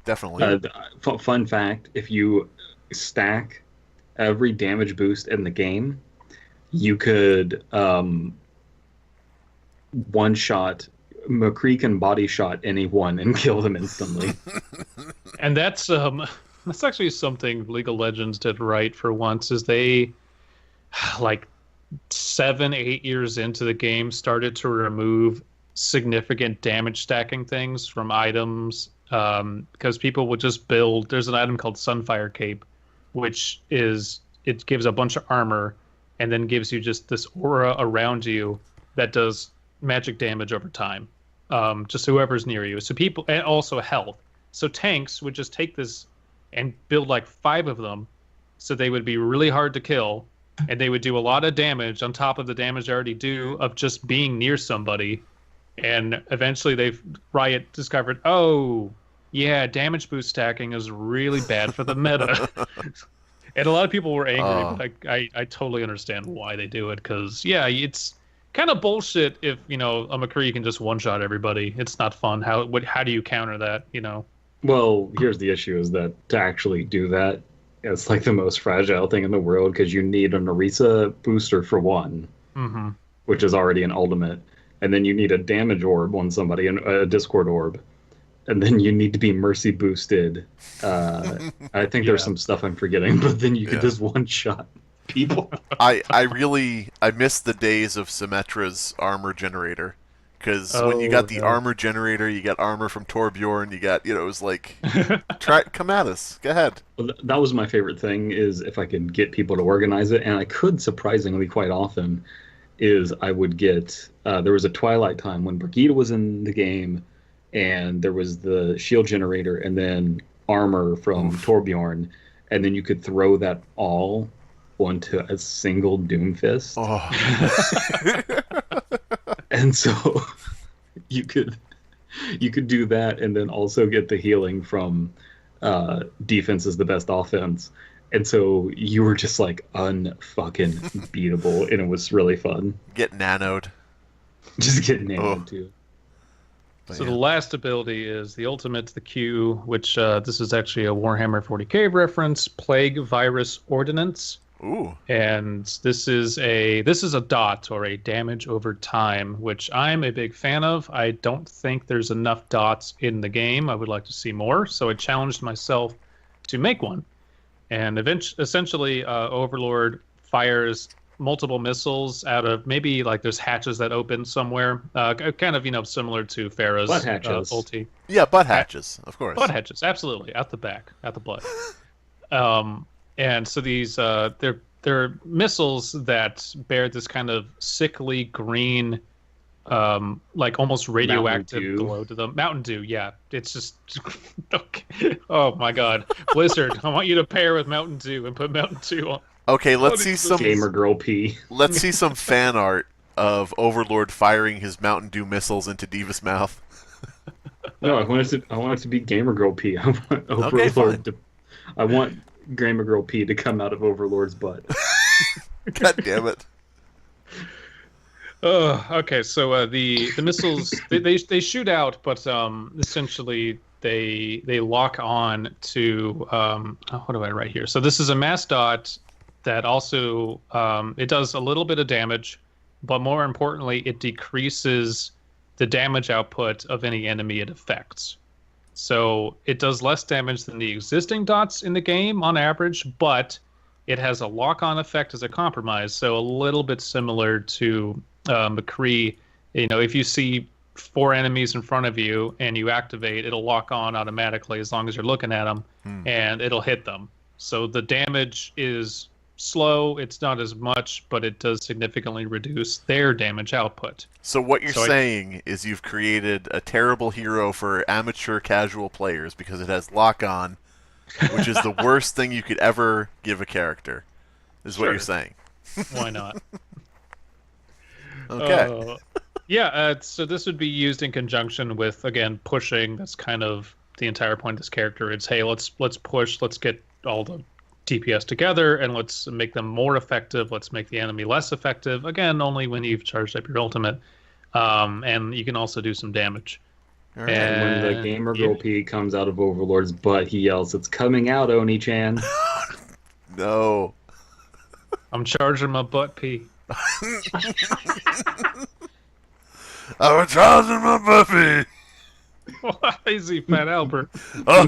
[SPEAKER 2] Definitely.
[SPEAKER 1] Fun fact: if you stack every damage boost in the game, you could one shot McCree can body shot anyone and kill them instantly.
[SPEAKER 3] And that's actually something League of Legends did right for once. Is they like 7-8 years into the game started to remove significant damage stacking things from items, because people would just build. There's an item called Sunfire Cape, which it gives a bunch of armor and then gives you just this aura around you that does magic damage over time, just whoever's near you. So people, and also health. So tanks would just take this and build like 5 of them, so they would be really hard to kill, and they would do a lot of damage on top of the damage they already do of just being near somebody. And eventually Riot discovered, oh, yeah, damage boost stacking is really bad for the meta. And a lot of people were angry, but I totally understand why they do it, because, yeah, it's kind of bullshit if, a McCree can just one-shot everybody. It's not fun. How do you counter that,
[SPEAKER 1] Well, here's the issue, is that to actually do that, it's like the most fragile thing in the world, because you need an Orisa booster for one, which is already an ultimate. And then you need a damage orb on somebody, a Discord orb. And then you need to be mercy boosted. I think there's some stuff I'm forgetting, but then you could just one-shot people.
[SPEAKER 2] I miss the days of Symmetra's armor generator. Because when you got the armor generator, you got armor from Torbjorn, you got, it was like, come at us, go ahead.
[SPEAKER 1] Well, that was my favorite thing, is if I could get people to organize it, and I could surprisingly quite often, is I would get, there was a Twilight time when Brigitte was in the game, and there was the shield generator, and then armor from Torbjorn, and then you could throw that all onto a single Doomfist. And so you could do that, and then also get the healing from defense is the best offense, And so you were just like unfucking beatable, and it was really fun.
[SPEAKER 2] Get nanoed.
[SPEAKER 1] Just getting
[SPEAKER 2] Oh,
[SPEAKER 1] nanoed too.
[SPEAKER 2] but
[SPEAKER 3] So the
[SPEAKER 2] yeah.
[SPEAKER 3] last ability is the ultimate, the Q, which this is actually a Warhammer 40K reference, Plague Virus Ordinance.
[SPEAKER 2] Ooh.
[SPEAKER 3] And this is a dot or a damage over time, which I'm a big fan of. I don't think there's enough dots in the game. I would like to see more, so I challenged myself to make one. And essentially, Overlord fires multiple missiles out of maybe like there's hatches that open somewhere, kind of similar to
[SPEAKER 1] Butt
[SPEAKER 3] Pharah's
[SPEAKER 1] hatches.
[SPEAKER 3] ulti.
[SPEAKER 2] Yeah, butt
[SPEAKER 3] Ha-
[SPEAKER 2] hatches, of course.
[SPEAKER 3] Butt hatches, absolutely, out the back, out the butt. And so these they're missiles that bear this kind of sickly green, like almost radioactive
[SPEAKER 1] Dew.
[SPEAKER 3] glow to them. Mountain Dew, yeah. It's just okay. Oh my God, Blizzard! I want you to pair with Mountain Dew and put Mountain Dew on.
[SPEAKER 2] Okay, let's
[SPEAKER 3] What
[SPEAKER 2] see
[SPEAKER 3] is
[SPEAKER 2] some
[SPEAKER 1] Gamer girl P.
[SPEAKER 2] let's see some fan art of Overlord firing his Mountain Dew missiles into D.Va's mouth.
[SPEAKER 1] No, I want it to be Gamer Girl P. I want
[SPEAKER 2] Okay, fine.
[SPEAKER 1] Overlord to. I want Gamer Girl P to come out of Overlord's butt.
[SPEAKER 2] God damn it.
[SPEAKER 3] Okay. So the missiles they shoot out, but essentially they lock on to what do I write here? So this is a mass dot that also it does a little bit of damage, but more importantly, it decreases the damage output of any enemy it affects. So it does less damage than the existing dots in the game on average, but it has a lock-on effect as a compromise. So a little bit similar to McCree. If you see four enemies in front of you and you activate, it'll lock on automatically as long as you're looking at them, and it'll hit them. So the damage is slow. It's not as much, but it does significantly reduce their damage output.
[SPEAKER 2] So what you're saying is you've created a terrible hero for amateur casual players because it has lock on, which is the worst thing you could ever give a character, is what
[SPEAKER 3] Sure.
[SPEAKER 2] you're saying.
[SPEAKER 3] Why not?
[SPEAKER 2] Okay.
[SPEAKER 3] Yeah, so this would be used in conjunction with, again, pushing. That's kind of the entire point of this character. It's, hey, let's push, let's get all the DPS together, and let's make them more effective. Let's make the enemy less effective. Again, only when you've charged up your ultimate. And you can also do some damage.
[SPEAKER 2] All right.
[SPEAKER 1] And when the Gamer Girl P comes out of Overlord's butt, he yells, "It's coming out, Oni-chan."
[SPEAKER 2] No.
[SPEAKER 3] I'm charging my butt pee.
[SPEAKER 2] I'm charging my Buffy.
[SPEAKER 3] Why is he Fat Albert?
[SPEAKER 2] Oh,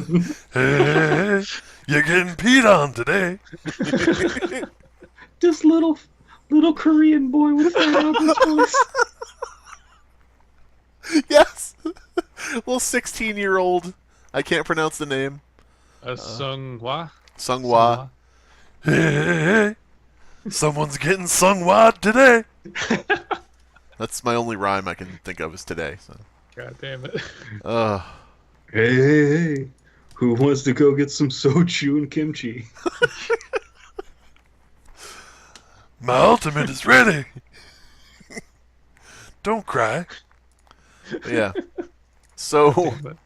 [SPEAKER 2] hey, you're getting peed on today.
[SPEAKER 1] This little Korean boy with a Fat Albert's voice.
[SPEAKER 2] Yes. Little 16-year-old. I can't pronounce the name.
[SPEAKER 3] Sung-hwa?
[SPEAKER 2] Sung-hwa. Hey, someone's getting sung-hwa today. That's my only rhyme I can think of is today. So.
[SPEAKER 3] God damn it.
[SPEAKER 1] Hey, who wants to go get some soju and kimchi?
[SPEAKER 2] My ultimate is ready. Don't cry. Yeah. So,
[SPEAKER 3] God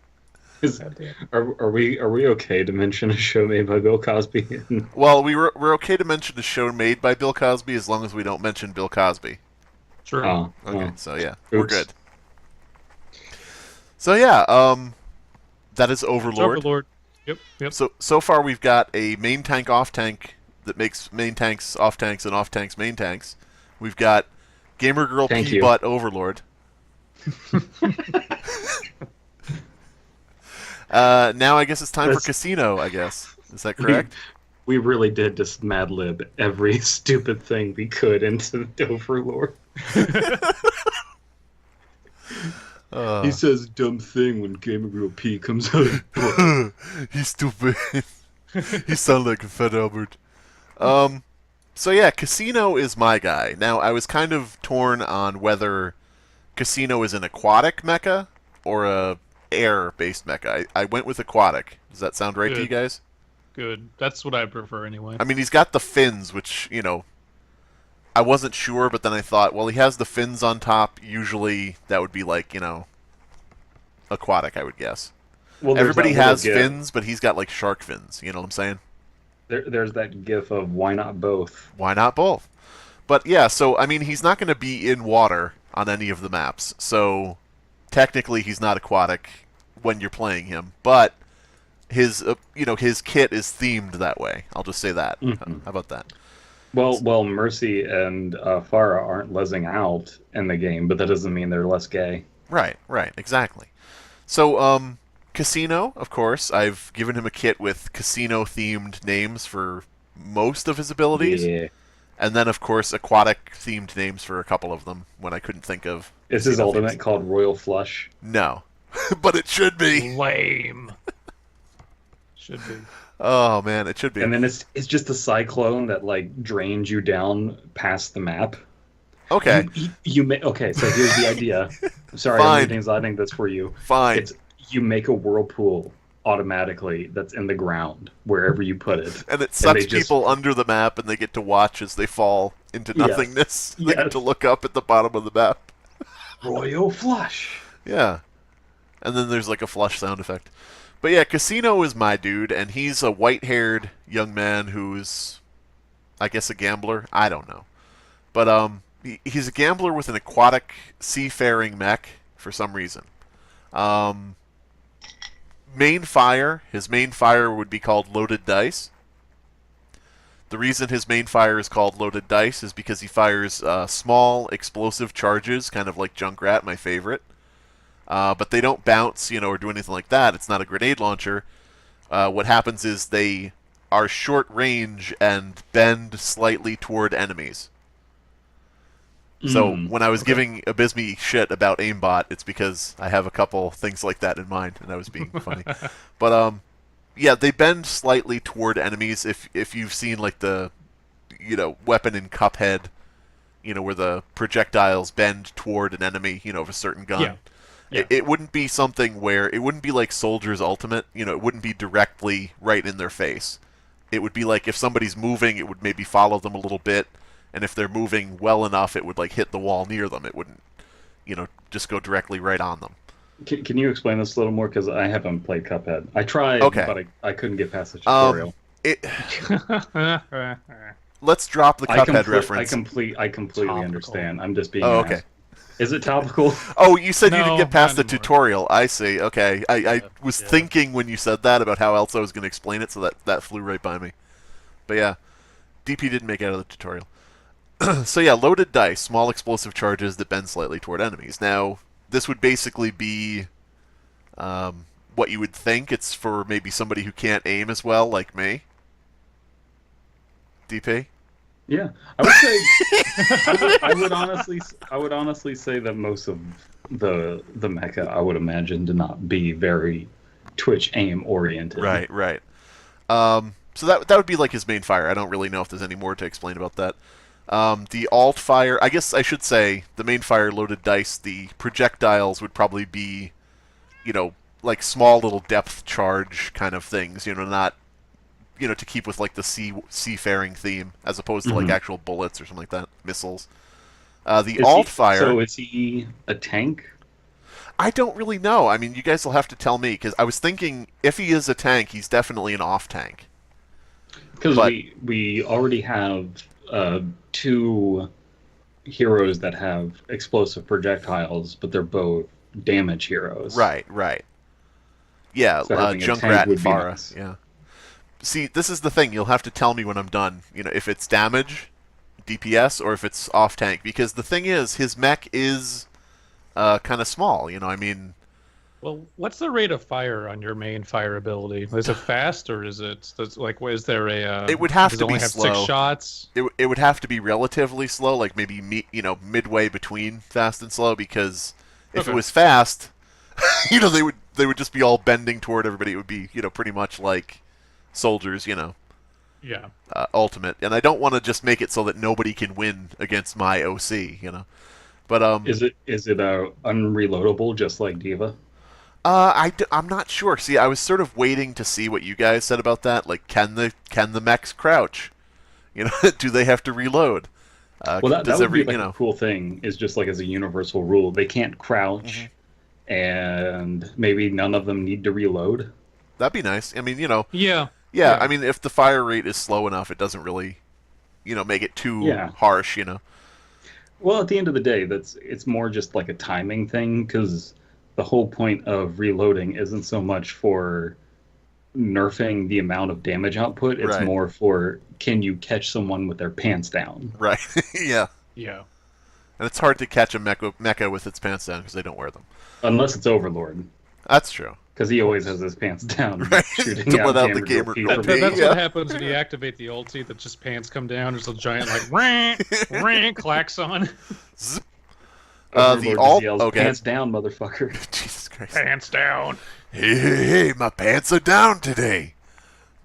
[SPEAKER 3] damn it.
[SPEAKER 1] Are we okay to mention a show made by Bill Cosby?
[SPEAKER 2] well, we're okay to mention the show made by Bill Cosby as long as we don't mention Bill Cosby.
[SPEAKER 3] True.
[SPEAKER 1] Oh,
[SPEAKER 2] Okay,
[SPEAKER 1] well.
[SPEAKER 2] so yeah, we're
[SPEAKER 1] Oops.
[SPEAKER 2] good. So yeah, that is
[SPEAKER 3] It's
[SPEAKER 2] Overlord.
[SPEAKER 3] Overlord. Yep.
[SPEAKER 2] So far we've got a main tank off tank that makes main tanks off tanks and off tanks main tanks. We've got Gamer Girl
[SPEAKER 1] Thank
[SPEAKER 2] P
[SPEAKER 1] you.
[SPEAKER 2] Butt Overlord. Now I guess it's time for
[SPEAKER 1] That's-
[SPEAKER 2] Casino. I guess is that correct?
[SPEAKER 1] We really did just Mad Lib every stupid thing we could into the Overlord. He says dumb thing when Gamer Girl P comes out.
[SPEAKER 2] He's stupid. He sounds like a Fat Albert. So yeah, Casino is my guy. Now I was kind of torn on whether Casino is an aquatic mecha or a air-based mecha. I went with aquatic. Does that sound right to you
[SPEAKER 3] Good.
[SPEAKER 2] guys?
[SPEAKER 3] Good. That's what I prefer anyway.
[SPEAKER 2] I mean, he's got the fins, which, I wasn't sure, but then I thought, well, he has the fins on top. Usually that would be like, aquatic, I would guess.
[SPEAKER 1] Well, there's
[SPEAKER 2] Everybody
[SPEAKER 1] that little
[SPEAKER 2] has
[SPEAKER 1] gif.
[SPEAKER 2] fins, but he's got like shark fins. You know what I'm saying?
[SPEAKER 1] There's that gif of why not both.
[SPEAKER 2] Why not both? But yeah, so I mean, he's not going to be in water on any of the maps, so technically he's not aquatic when you're playing him. But his his kit is themed that way. I'll just say that.
[SPEAKER 1] Hmm.
[SPEAKER 2] How about that?
[SPEAKER 1] Well, Mercy and Farah aren't lesing out in the game, but that doesn't mean they're less gay.
[SPEAKER 2] Right, right, exactly. So, Casino, of course, I've given him a kit with casino-themed names for most of his abilities,
[SPEAKER 1] Yeah.
[SPEAKER 2] and then, of course, aquatic-themed names for a couple of them when I couldn't think of
[SPEAKER 1] Is his
[SPEAKER 2] casino themes.
[SPEAKER 1] ultimate called Royal Flush?
[SPEAKER 2] No, but it should be.
[SPEAKER 3] Lame. Should be.
[SPEAKER 2] Oh man, it should be.
[SPEAKER 1] And then it's just a cyclone that like drains you down past the map.
[SPEAKER 2] Okay,
[SPEAKER 1] You may okay. So here's the idea. I'm sorry,
[SPEAKER 2] Fine.
[SPEAKER 1] I'm things I think that's for you.
[SPEAKER 2] fine.
[SPEAKER 1] It's you make a whirlpool automatically that's in the ground wherever you put it.
[SPEAKER 2] And it
[SPEAKER 1] And
[SPEAKER 2] sucks
[SPEAKER 1] they just
[SPEAKER 2] people under the map, and they get to watch as they fall into
[SPEAKER 1] Yes.
[SPEAKER 2] nothingness. They get
[SPEAKER 1] Yes.
[SPEAKER 2] to look up at the bottom of the map.
[SPEAKER 1] Royal Flush.
[SPEAKER 2] Yeah. And then there's like a flush sound effect. But yeah, Casino is my dude, and he's a white-haired young man who's, I guess, a gambler. I don't know, but he's a gambler with an aquatic seafaring mech for some reason. Um, his main fire would be called Loaded Dice. The reason his main fire is called Loaded Dice is because he fires small explosive charges, kind of like Junkrat, my favorite. But they don't bounce, or do anything like that. It's not a grenade launcher. What happens is they are short range and bend slightly toward enemies. So when I was giving Abysme shit about aimbot, it's because I have a couple things like that in mind, and I was being funny. But yeah, they bend slightly toward enemies. If you've seen like the weapon in Cuphead, where the projectiles bend toward an enemy, of a certain gun.
[SPEAKER 3] Yeah. Yeah.
[SPEAKER 2] It wouldn't be something where it wouldn't be like Soldier's Ultimate. It wouldn't be directly right in their face. It would be like if somebody's moving, it would maybe follow them a little bit, and if they're moving well enough, it would like hit the wall near them. It wouldn't, just go directly right on them.
[SPEAKER 1] Can you explain this a little more? Because I haven't played Cuphead. I tried,
[SPEAKER 2] Okay.
[SPEAKER 1] but I couldn't get past the tutorial.
[SPEAKER 2] It. Let's drop the Cuphead reference.
[SPEAKER 1] I completely
[SPEAKER 3] Topical.
[SPEAKER 1] understand. I'm just being
[SPEAKER 2] Oh,
[SPEAKER 1] an
[SPEAKER 2] okay.
[SPEAKER 1] ass. Is it topical?
[SPEAKER 2] Oh, you said you
[SPEAKER 3] No,
[SPEAKER 2] didn't get past the
[SPEAKER 3] not anymore.
[SPEAKER 2] tutorial. I see. Okay. I was
[SPEAKER 3] Yeah.
[SPEAKER 2] thinking when you said that about how else I was going to explain it, so that flew right by me. But yeah, DP didn't make it out of the tutorial. So yeah, loaded dice, small explosive charges that bend slightly toward enemies. Now, this would basically be what you would think. It's for maybe somebody who can't aim as well, like me. DP?
[SPEAKER 1] Yeah, I would say I would honestly say that most of the mecha I would imagine to not be very Twitch aim oriented.
[SPEAKER 2] Right, right. So that would be like his main fire. I don't really know if there's any more to explain about that. The alt fire, I guess I should say, the main fire loaded dice. The projectiles would probably be, like small little depth charge kind of things. Not, to keep with like the seafaring theme as opposed to like actual bullets or something like that, missiles. The alt fire.
[SPEAKER 1] So is he a tank?
[SPEAKER 2] I don't really know. I mean, you guys will have to tell me because I was thinking if he is a tank, he's definitely an off tank.
[SPEAKER 1] Because
[SPEAKER 2] But-
[SPEAKER 1] we already have two heroes that have explosive projectiles, but they're both damage heroes.
[SPEAKER 2] Right, right. Yeah,
[SPEAKER 1] So having a tank
[SPEAKER 2] Junkrat and
[SPEAKER 1] would be
[SPEAKER 2] Farah.
[SPEAKER 1] nice.
[SPEAKER 2] Yeah. See, this is the thing. You'll have to tell me when I'm done. If it's damage, DPS, or if it's off tank. Because the thing is, his mech is kind of small. I mean,
[SPEAKER 3] Well, what's the rate of fire on your main fire ability? Is it fast or is it like? Is there a?
[SPEAKER 2] It would have
[SPEAKER 3] does
[SPEAKER 2] to
[SPEAKER 3] it only
[SPEAKER 2] be
[SPEAKER 3] have
[SPEAKER 2] slow.
[SPEAKER 3] 6 shots.
[SPEAKER 2] it would have to be relatively slow, like maybe midway between fast and slow. Because if
[SPEAKER 3] Okay.
[SPEAKER 2] it was fast, they would just be all bending toward everybody. It would be pretty much like soldiers.
[SPEAKER 3] Yeah.
[SPEAKER 2] Ultimate, and I don't want to just make it so that nobody can win against my OC, But
[SPEAKER 1] Is it unreloadable just like D.Va?
[SPEAKER 2] I'm not sure. See, I was sort of waiting to see what you guys said about that. Like, can the mechs crouch? Do they have to reload?
[SPEAKER 1] Well, that
[SPEAKER 2] does
[SPEAKER 1] would be
[SPEAKER 2] every
[SPEAKER 1] like a cool thing. Is just like as a universal rule, they can't crouch, and maybe none of them need to reload.
[SPEAKER 2] that'd be nice. I mean,
[SPEAKER 3] Yeah.
[SPEAKER 2] Yeah,
[SPEAKER 3] Yeah.
[SPEAKER 2] I mean, if the fire rate is slow enough, it doesn't really, make it too
[SPEAKER 1] Yeah.
[SPEAKER 2] harsh,
[SPEAKER 1] Well, at the end of the day, it's more just like a timing thing because the whole point of reloading isn't so much for nerfing the amount of damage output. It's
[SPEAKER 2] Right.
[SPEAKER 1] more for can you catch someone with their pants down?
[SPEAKER 2] Right. Yeah.
[SPEAKER 3] Yeah.
[SPEAKER 2] And it's hard to catch a mecha with its pants down because they don't wear them.
[SPEAKER 1] Unless it's Overlord,
[SPEAKER 2] That's true.
[SPEAKER 1] because he always has his pants down,
[SPEAKER 2] Right.
[SPEAKER 1] shooting
[SPEAKER 2] To
[SPEAKER 1] out
[SPEAKER 2] let out the
[SPEAKER 1] gamer
[SPEAKER 2] gamer
[SPEAKER 1] girl
[SPEAKER 2] girl
[SPEAKER 1] pee.
[SPEAKER 3] That's
[SPEAKER 2] Yeah.
[SPEAKER 3] what happens when you activate the ulti. That just pants come down. There's a giant like ring, ring, klaxon.
[SPEAKER 2] Zip.
[SPEAKER 1] Overlord
[SPEAKER 2] The
[SPEAKER 1] just
[SPEAKER 2] alt.
[SPEAKER 1] yells,
[SPEAKER 2] Okay.
[SPEAKER 1] "Pants down, motherfucker!"
[SPEAKER 2] Jesus Christ.
[SPEAKER 3] Pants down.
[SPEAKER 2] Hey, hey, hey, my pants are down today.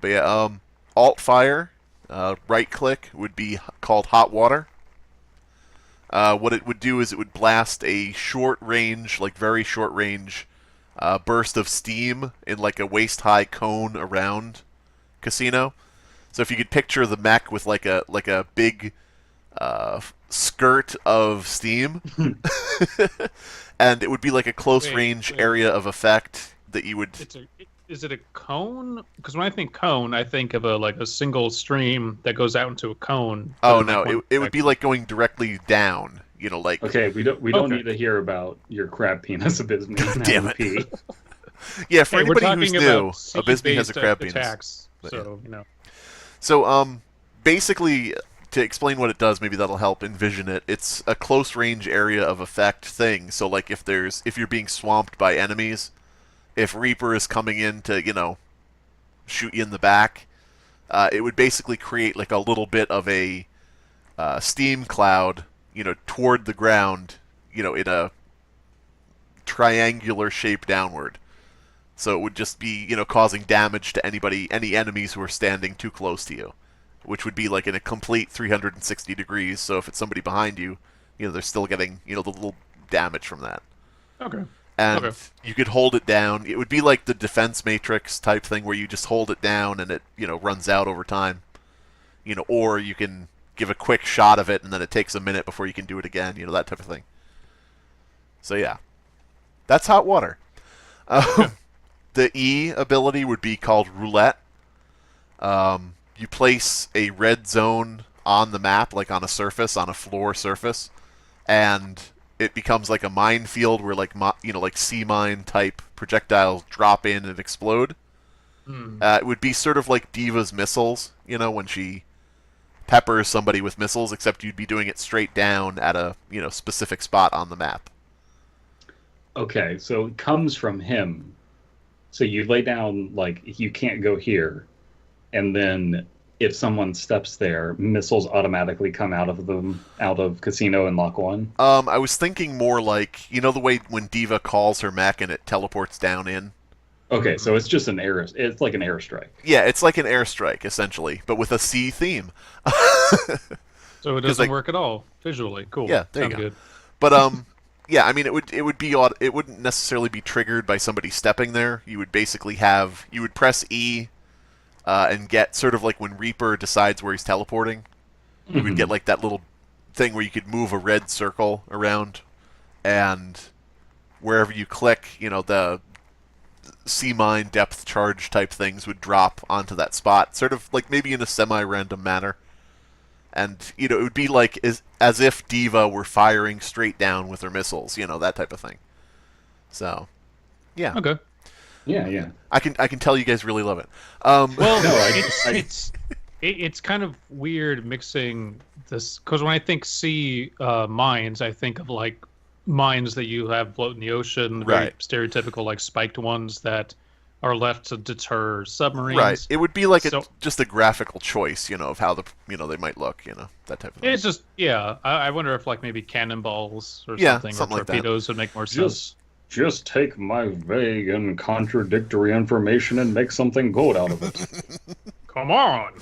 [SPEAKER 2] But yeah, alt fire, right click would be called hot water. What it would do is it would blast a short range, like very short range, burst of steam in like a waist high cone around Casino. So if you could picture the mech with like a big skirt of steam, and it would be like a close range
[SPEAKER 3] wait.
[SPEAKER 2] area of effect that you would.
[SPEAKER 3] Is it a cone? Because when I think cone, I think of a single stream that goes out into a cone.
[SPEAKER 2] Oh
[SPEAKER 3] in, like,
[SPEAKER 2] no,
[SPEAKER 3] one
[SPEAKER 2] it would be
[SPEAKER 3] direction.
[SPEAKER 2] like going directly down. Like
[SPEAKER 1] Okay, we don't
[SPEAKER 3] Okay.
[SPEAKER 1] need to hear about your crab penis abysmal.
[SPEAKER 2] Damn it. Yeah, for
[SPEAKER 3] Hey, we're
[SPEAKER 2] anybody who's
[SPEAKER 3] talking
[SPEAKER 2] new,
[SPEAKER 3] about
[SPEAKER 2] Abysme has a
[SPEAKER 3] sea-based
[SPEAKER 2] crab penis.
[SPEAKER 3] attacks,
[SPEAKER 2] But,
[SPEAKER 3] so
[SPEAKER 2] So, basically, to explain what it does, maybe that'll help envision it. It's a close range area of effect thing. So, like, if you're being swamped by enemies, if Reaper is coming in to, shoot you in the back, it would basically create like a little bit of a steam cloud, toward the ground, in a triangular shape downward. So it would just be, causing damage to any enemies who are standing too close to you, which would be like in a complete 360 degrees. So if it's somebody behind you, they're still getting, the little damage from that.
[SPEAKER 3] okay.
[SPEAKER 2] And
[SPEAKER 3] Okay.
[SPEAKER 2] you could hold it down. It would be like the defense matrix type thing where you just hold it down and it, runs out over time. Or you can give a quick shot of it and then it takes a minute before you can do it again, that type of thing. So yeah. That's hot water. The E ability would be called roulette. You place a red zone on the map, like on a surface, on a floor surface, and it becomes like a minefield where like sea mine type projectiles drop in and explode. It would be sort of like D.Va's missiles, when she peppers somebody with missiles, except you'd be doing it straight down at a specific spot on the map.
[SPEAKER 1] Okay, so it comes from him. So you lay down like you can't go here, and then if someone steps there, missiles automatically come out of Casino and Lock One.
[SPEAKER 2] I was thinking more like the way when D.Va calls her mech and it teleports down in.
[SPEAKER 1] Okay, so it's just it's like an airstrike.
[SPEAKER 2] Yeah, it's like an airstrike essentially, but with a sea theme.
[SPEAKER 3] So it doesn't work at all visually. Cool.
[SPEAKER 2] Yeah, there you
[SPEAKER 3] Sounds
[SPEAKER 2] go.
[SPEAKER 3] good.
[SPEAKER 2] But yeah, I mean it would be odd. It wouldn't necessarily be triggered by somebody stepping there. You would basically you would press E and get sort of like when Reaper decides where he's teleporting. You would get like that little thing where you could move a red circle around, and wherever you click, the sea mine depth charge type things would drop onto that spot, sort of like maybe in a semi-random manner. And, it would be like as if D.Va were firing straight down with her missiles, that type of thing. So, yeah.
[SPEAKER 3] Okay.
[SPEAKER 1] Yeah.
[SPEAKER 2] I can tell you guys really love it.
[SPEAKER 3] Well,
[SPEAKER 1] No,
[SPEAKER 3] it's kind of weird mixing this, because when I think sea mines, I think of like mines that you have float in the ocean, very
[SPEAKER 2] Right.
[SPEAKER 3] stereotypical like spiked ones that are left to deter submarines.
[SPEAKER 2] Right. It would be like
[SPEAKER 3] So-
[SPEAKER 2] just a graphical choice, of how they might look, that type of thing.
[SPEAKER 3] It's just I wonder if like maybe cannonballs or
[SPEAKER 2] Yeah,
[SPEAKER 3] something,
[SPEAKER 2] something
[SPEAKER 3] or
[SPEAKER 2] like that.
[SPEAKER 3] torpedoes would make more sense.
[SPEAKER 1] Just take my vague and contradictory information and make something good out of it.
[SPEAKER 3] Come on.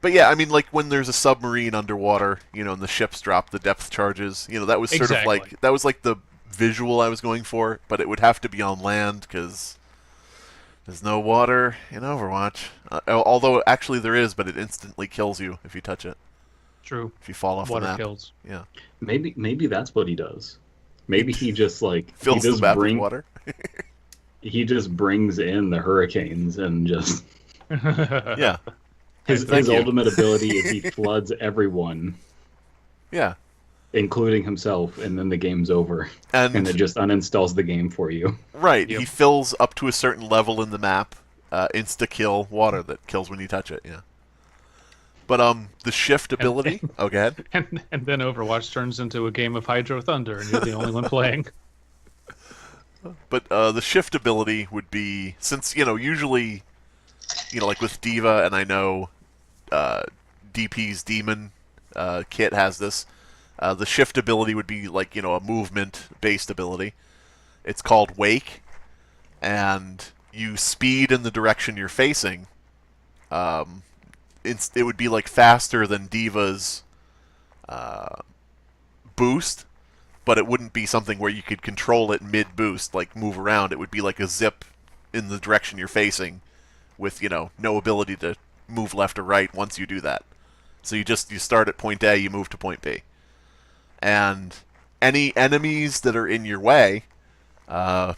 [SPEAKER 2] But yeah, I mean, like when there's a submarine underwater, and the ships drop the depth charges, that was sort of like the visual I was going for. But it would have to be on land because there's no water in Overwatch. Although actually there is, but it instantly kills you if you touch it.
[SPEAKER 3] True.
[SPEAKER 2] If you fall off
[SPEAKER 3] Water
[SPEAKER 2] the map.
[SPEAKER 3] kills.
[SPEAKER 2] Yeah.
[SPEAKER 1] Maybe that's what he does. Maybe he just
[SPEAKER 2] Fills the map with water.
[SPEAKER 1] he just brings in the hurricanes and just
[SPEAKER 2] Yeah.
[SPEAKER 1] His
[SPEAKER 2] Thank
[SPEAKER 1] his
[SPEAKER 2] you.
[SPEAKER 1] ultimate ability is he floods everyone,
[SPEAKER 2] Yeah.
[SPEAKER 1] including himself, and then the game's over, and it
[SPEAKER 2] And
[SPEAKER 1] just uninstalls the game for you.
[SPEAKER 2] right, he
[SPEAKER 3] Yep.
[SPEAKER 2] fills up to a certain level in the map, insta kill water that kills when you touch it. Yeah. But the shift
[SPEAKER 3] And,
[SPEAKER 2] ability. Oh, go ahead.
[SPEAKER 3] and then Overwatch turns into a game of Hydro Thunder, and you're the only one playing.
[SPEAKER 2] But the shift ability would be, since usually like with D.Va, and I know DP's Demon kit has this. The shift ability would be like a movement based ability. It's called Wake, and you speed in the direction you're facing. Um, it would be like faster than D.Va's uh, boost, but it wouldn't be something where you could control it mid boost, like move around. It would be like a zip in the direction you're facing, with no ability to move left or right once you do that. So you start at point A, you move to point B, and any enemies that are in your way are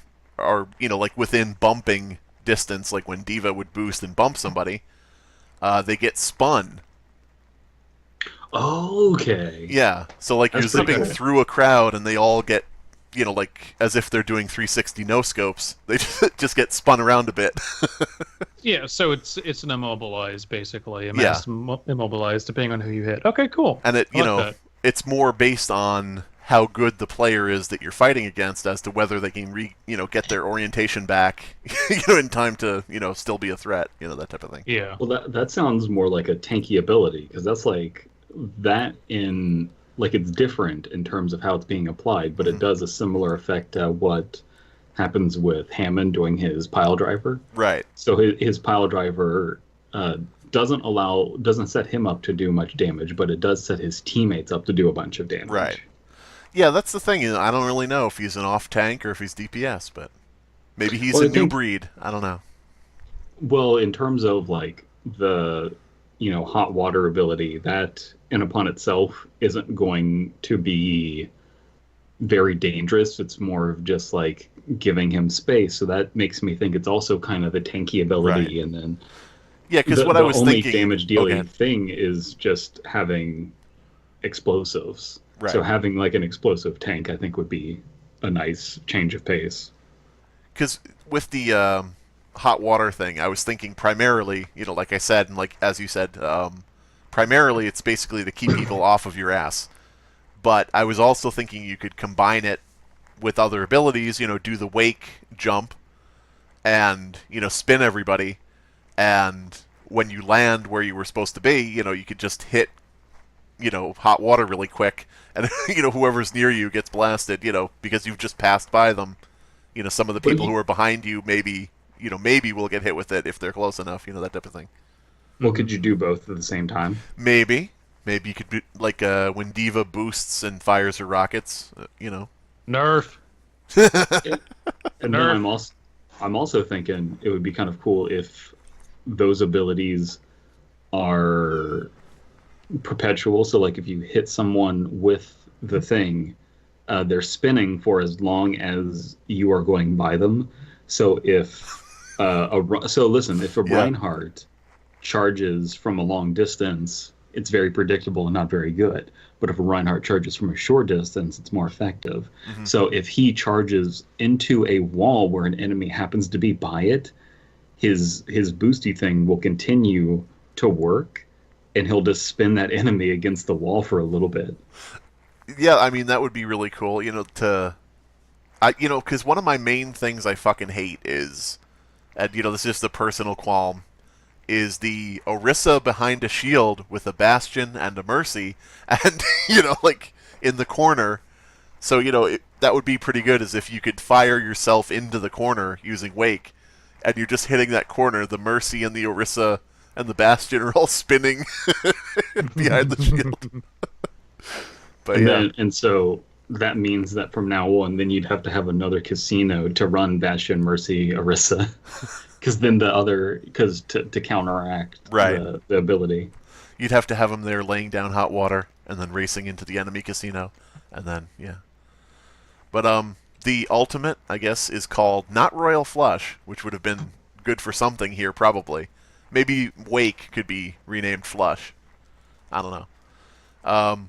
[SPEAKER 2] like within bumping distance, like when D.Va would boost and bump somebody, they get spun.
[SPEAKER 1] Okay,
[SPEAKER 2] Yeah, so like you're
[SPEAKER 1] that's pretty
[SPEAKER 2] zipping
[SPEAKER 1] cool.
[SPEAKER 2] through a crowd and they all get like as if they're doing 360 no scopes. They just get spun around a bit.
[SPEAKER 3] Yeah, so it's an immobilized, basically. A
[SPEAKER 2] Yeah.
[SPEAKER 3] mass immobilized, depending on who you hit. Okay, cool.
[SPEAKER 2] And it
[SPEAKER 3] I like that.
[SPEAKER 2] it's more based on how good the player is that you're fighting against as to whether they can get their orientation back in time to still be a threat, that type of thing.
[SPEAKER 3] Yeah.
[SPEAKER 1] Well, that sounds more like a tanky ability because that's like that in like it's different in terms of how it's being applied, but it
[SPEAKER 2] Mhm.
[SPEAKER 1] does a similar effect to what happens with Hammond doing his pile driver.
[SPEAKER 2] Right.
[SPEAKER 1] So his pile driver doesn't set him up to do much damage, but it does set his teammates up to do a bunch of damage.
[SPEAKER 2] Right. Yeah, that's the thing. I don't really know if he's an off tank or if he's DPS, but maybe he's
[SPEAKER 1] Well,
[SPEAKER 2] a
[SPEAKER 1] I
[SPEAKER 2] new
[SPEAKER 1] think
[SPEAKER 2] breed. I don't know.
[SPEAKER 1] well, in terms of like the hot water ability, that in upon itself isn't going to be very dangerous. It's more of just like giving him space. So that makes me think it's also kind of a tanky
[SPEAKER 2] Right.
[SPEAKER 1] ability. And then
[SPEAKER 2] Yeah, because
[SPEAKER 1] the
[SPEAKER 2] what I
[SPEAKER 1] the
[SPEAKER 2] was
[SPEAKER 1] only
[SPEAKER 2] thinking.
[SPEAKER 1] damage
[SPEAKER 2] Okay.
[SPEAKER 1] dealing thing is just having explosives. So
[SPEAKER 2] Right.
[SPEAKER 1] having like an explosive tank, I think would be a nice change of pace.
[SPEAKER 2] Because with the hot water thing, I was thinking primarily, like I said, and like as you said, primarily it's basically to keep people off of your ass. But I was also thinking you could combine it with other abilities, do the wake jump and, spin everybody. And when you land where you were supposed to be, you could just hit, hot water really quick. And, whoever's near you gets blasted, because you've just passed by them. Some of the
[SPEAKER 1] But
[SPEAKER 2] people who are behind you maybe will get hit with it if they're close enough, that type of thing.
[SPEAKER 1] well, could you do both at the same time?
[SPEAKER 2] Maybe. Maybe you could be like when D.Va boosts and fires her rockets,
[SPEAKER 3] Nerf.
[SPEAKER 1] And then
[SPEAKER 3] Nerf.
[SPEAKER 1] I'm also thinking it would be kind of cool if those abilities are perpetual. So like if you hit someone with the thing, they're spinning for as long as you are going by them. So if so listen, if a
[SPEAKER 2] Yeah.
[SPEAKER 1] Reinhardt charges from a long distance, it's very predictable and not very good. But if a Reinhardt charges from a short distance, it's more effective.
[SPEAKER 2] Hmm.
[SPEAKER 1] So if he charges into a wall where an enemy happens to be by it, his boosty thing will continue to work, and he'll just spin that enemy against the wall for a little bit.
[SPEAKER 2] Yeah, I mean that would be really cool, because one of my main things I fucking hate is, and this is just a personal qualm, is the Orisa behind a shield with a Bastion and a Mercy, and like in the corner. So that would be pretty good, as if you could fire yourself into the corner using Wake, and you're just hitting that corner. The Mercy and the Orisa and the Bastion are all spinning behind the shield. But
[SPEAKER 1] And
[SPEAKER 2] yeah,
[SPEAKER 1] then and so that means that from now on, then you'd have to have another casino to run Bastion, Mercy, Orisa, because to counteract
[SPEAKER 2] right.
[SPEAKER 1] the ability.
[SPEAKER 2] You'd have to have them there laying down hot water and then racing into the enemy casino, and then yeah. But the ultimate, I guess, is called not Royal Flush, which would have been good for something here probably, Maybe Wake could be renamed Flush. I don't know.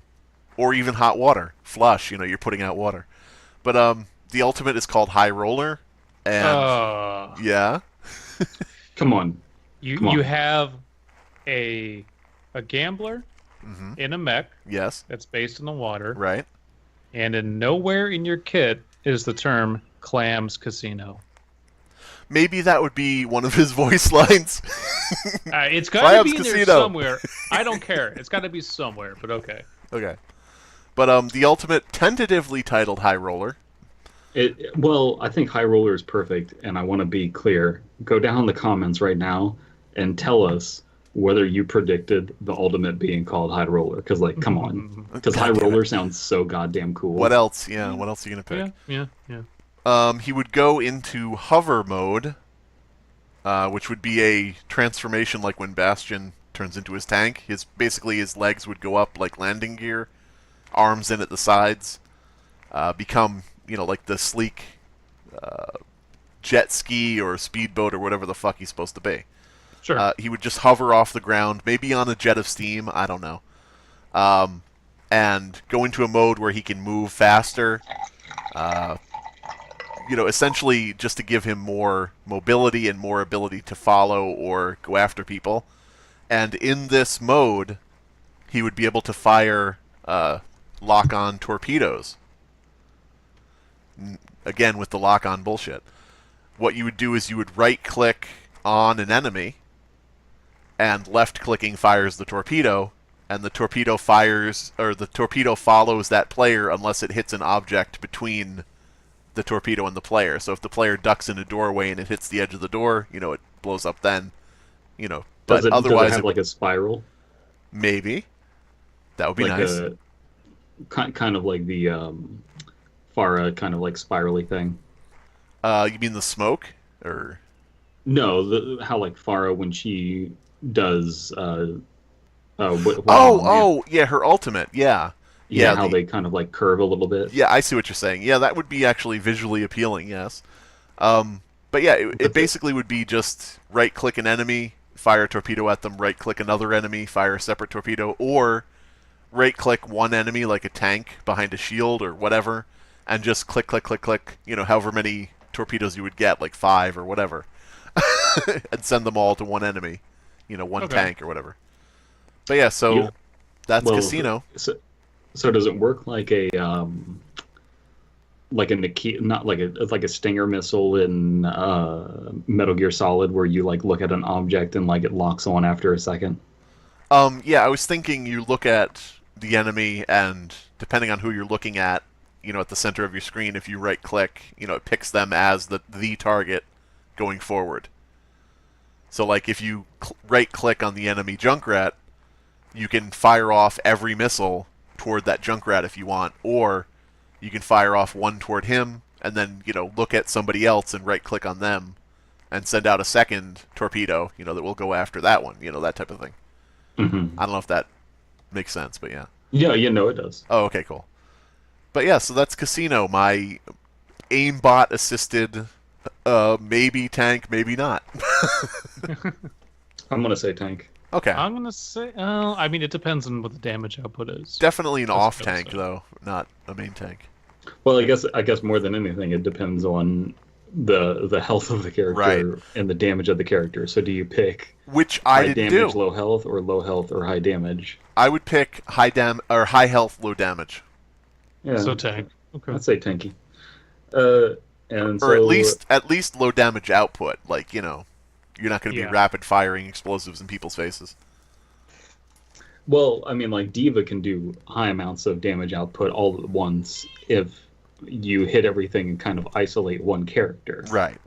[SPEAKER 2] Or even Hot Water. Flush, you're putting out water. But the ultimate is called High Roller, and
[SPEAKER 3] Uh,
[SPEAKER 2] yeah,
[SPEAKER 1] Come on.
[SPEAKER 3] you
[SPEAKER 1] Come
[SPEAKER 3] you
[SPEAKER 1] on.
[SPEAKER 3] have a gambler
[SPEAKER 2] hmm
[SPEAKER 3] in a mech
[SPEAKER 2] yes,
[SPEAKER 3] that's based in the water,
[SPEAKER 2] right.
[SPEAKER 3] and in nowhere in your kit is the term Clams Casino.
[SPEAKER 2] Maybe that would be one of his voice lines.
[SPEAKER 3] It's got to
[SPEAKER 2] Clams
[SPEAKER 3] be in there
[SPEAKER 2] Casino.
[SPEAKER 3] somewhere. I don't care. It's got to be somewhere, but okay.
[SPEAKER 2] Okay. But the ultimate tentatively titled High Roller.
[SPEAKER 1] Well, I think High Roller is perfect, and I want to be clear. Go down in the comments right now and tell us whether you predicted the ultimate being called High Roller. Because, like, come on. Because High
[SPEAKER 2] God damn it.
[SPEAKER 1] Roller sounds so goddamn cool.
[SPEAKER 2] What else? Yeah, what else are you going to pick?
[SPEAKER 3] Yeah.
[SPEAKER 2] He would go into hover mode, which would be a transformation like when Bastion turns into his tank. Basically his legs would go up like landing gear, arms in at the sides, become like the sleek jet ski or speedboat or whatever the fuck he's supposed to be.
[SPEAKER 3] Sure.
[SPEAKER 2] He would just hover off the ground, maybe on a jet of steam. I don't know. And go into a mode where he can move faster. Essentially just to give him more mobility and more ability to follow or go after people. And in this mode, he would be able to fire lock-on torpedoes. Again, with the lock-on bullshit. What you would do is you would right-click on an enemy, and left-clicking fires the torpedo, and the torpedo follows that player unless it hits an object between the torpedo and the player. So if the player ducks in a doorway and it hits the edge of the door, it blows up then. But otherwise
[SPEAKER 1] does it have like a spiral?
[SPEAKER 2] Maybe. That would be
[SPEAKER 1] Like
[SPEAKER 2] nice.
[SPEAKER 1] kind of like the Farah kind of like spirally thing.
[SPEAKER 2] You mean the smoke? Or
[SPEAKER 1] No, how like Farah when she does
[SPEAKER 2] yeah, her ultimate. Yeah.
[SPEAKER 1] Yeah, how they kind of like curve a little bit.
[SPEAKER 2] Yeah, I see what you're saying. Yeah, that would be actually visually appealing, yes. But yeah, it basically would be just right-click an enemy, fire a torpedo at them, right-click another enemy, fire a separate torpedo, or right-click one enemy like a tank behind a shield or whatever, and just click, click, click, click, however many torpedoes you would get, like 5 or whatever, and send them all to one enemy, one tank or whatever. But yeah, so that's Casino.
[SPEAKER 1] So does it work like a Nikita, not like it's like a Stinger missile in Metal Gear Solid, where you like look at an object and like it locks on after a second?
[SPEAKER 2] Yeah, I was thinking you look at the enemy, and depending on who you're looking at, at the center of your screen, if you right-click, it picks them as the target going forward. So, like, if you right-click on the enemy Junkrat, you can fire off every missile toward that Junkrat if you want, or you can fire off one toward him, and then, look at somebody else and right-click on them, and send out a second torpedo, that will go after that one, that type of thing.
[SPEAKER 1] Mm-hmm.
[SPEAKER 2] I don't know if that makes sense, but yeah.
[SPEAKER 1] Yeah, it does.
[SPEAKER 2] Oh, okay, cool. But yeah, so that's Casino, my aimbot-assisted, maybe tank, maybe not.
[SPEAKER 1] I'm gonna say tank.
[SPEAKER 2] Okay.
[SPEAKER 3] I'm gonna say. I mean, it depends on what the damage output is.
[SPEAKER 2] Definitely an off tank, though, not a main tank.
[SPEAKER 1] Well, I guess more than anything, it depends on the health of the character and the damage of the character. So do you pick
[SPEAKER 2] which I
[SPEAKER 1] high
[SPEAKER 2] didn't
[SPEAKER 1] damage,
[SPEAKER 2] do?
[SPEAKER 1] low health, or low health or high damage?
[SPEAKER 2] I would pick high health, low damage.
[SPEAKER 1] Yeah,
[SPEAKER 3] So tank. Okay.
[SPEAKER 1] I'd say tanky. And
[SPEAKER 2] or at least low damage output. Like, you're not going to be rapid firing explosives in people's faces.
[SPEAKER 1] Well, I mean, like D.Va can do high amounts of damage output all at once if you hit everything and kind of isolate one character.
[SPEAKER 2] Right.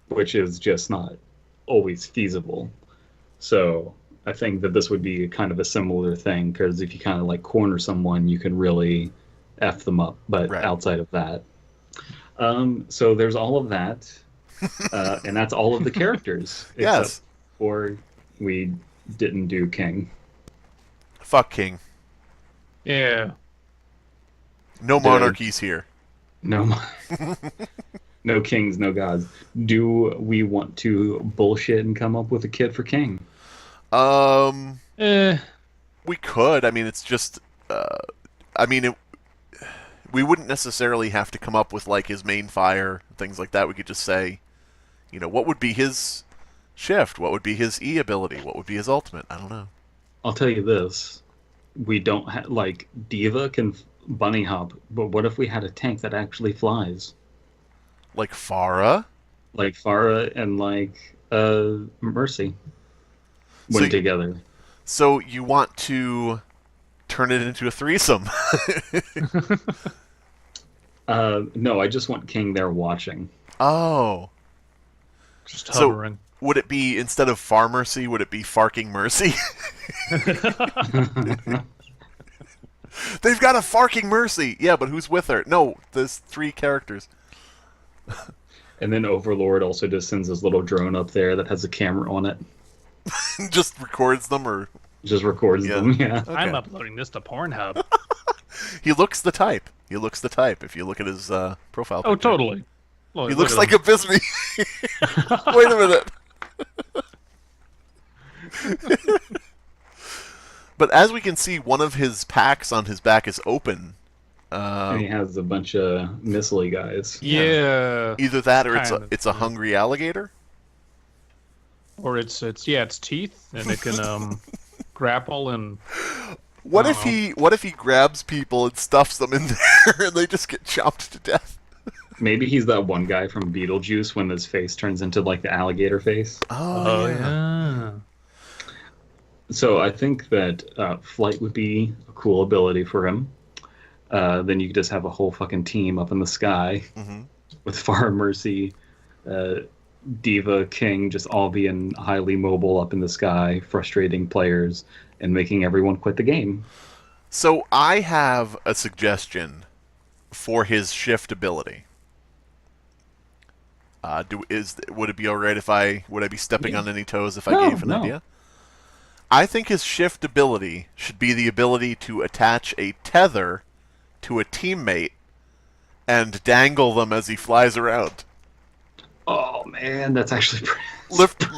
[SPEAKER 1] Which is just not always feasible. So I think that this would be kind of a similar thing, because if you kind of like corner someone, you can really F them up. But outside of that. So there's all of that. And that's all of the characters.
[SPEAKER 2] Yes.
[SPEAKER 1] Or we didn't do King.
[SPEAKER 2] Fuck King.
[SPEAKER 3] Yeah.
[SPEAKER 2] No monarchies here.
[SPEAKER 1] No. No kings, no gods. Do we want to bullshit and come up with a kid for king?
[SPEAKER 2] Um,
[SPEAKER 3] Eh,
[SPEAKER 2] we could. I mean, it's just. Uh, I mean, we wouldn't necessarily have to come up with like his main fire, things like that. We could just say, what would be his shift? What would be his E ability? What would be his ultimate? I don't know.
[SPEAKER 1] I'll tell you this: we don't have like D.Va can bunny hop, but what if we had a tank that actually flies,
[SPEAKER 2] Like Farah.
[SPEAKER 1] like Farah and like Mercy
[SPEAKER 2] So,
[SPEAKER 1] went together?
[SPEAKER 2] so you want to turn it into a threesome?
[SPEAKER 1] No, I just want King there watching.
[SPEAKER 2] Oh,
[SPEAKER 3] just
[SPEAKER 2] so
[SPEAKER 3] hovering.
[SPEAKER 2] would it be instead of Far Mercy? Would it be Farking Mercy? They've got a Farking Mercy. Yeah, but who's with her? No, there's 3 characters.
[SPEAKER 1] And then Overlord also just sends his little drone up there that has a camera on it,
[SPEAKER 2] Just records them, or
[SPEAKER 1] just records
[SPEAKER 2] Yeah.
[SPEAKER 1] them. Yeah.
[SPEAKER 2] Okay.
[SPEAKER 3] I'm uploading this to Pornhub.
[SPEAKER 2] He looks the type. He looks the type. If you look at his profile picture.
[SPEAKER 3] Oh, totally. Look,
[SPEAKER 2] He
[SPEAKER 3] look
[SPEAKER 2] looks
[SPEAKER 3] at
[SPEAKER 2] like
[SPEAKER 3] him.
[SPEAKER 2] a Bisbee. Wait a minute. But as we can see, one of his packs on his back is open.
[SPEAKER 1] And he has a bunch of missile guys.
[SPEAKER 3] Yeah.
[SPEAKER 2] Either that, or
[SPEAKER 3] Kind of,
[SPEAKER 2] it's a
[SPEAKER 3] yeah.
[SPEAKER 2] hungry alligator.
[SPEAKER 3] Or it's teeth, and it can grapple and.
[SPEAKER 2] What
[SPEAKER 3] I
[SPEAKER 2] if
[SPEAKER 3] don't
[SPEAKER 2] he grabs people and stuffs them in there, and they just get chopped to death?
[SPEAKER 1] Maybe he's that one guy from Beetlejuice when his face turns into like the alligator face.
[SPEAKER 2] Oh, yeah.
[SPEAKER 1] So I think that flight would be a cool ability for him. Then you could just have a whole fucking team up in the sky
[SPEAKER 2] Mhm.
[SPEAKER 1] with Far Mercy, D.Va, King, just all being highly mobile up in the sky, frustrating players and making everyone quit the game.
[SPEAKER 2] So I have a suggestion for his shift ability. Would it be alright if would I be stepping
[SPEAKER 1] Yeah.
[SPEAKER 2] on any toes if I
[SPEAKER 1] No,
[SPEAKER 2] gave an
[SPEAKER 1] no.
[SPEAKER 2] idea? I think his shift ability should be the ability to attach a tether to a teammate and dangle them as he flies around.
[SPEAKER 1] Oh man, that's actually pretty...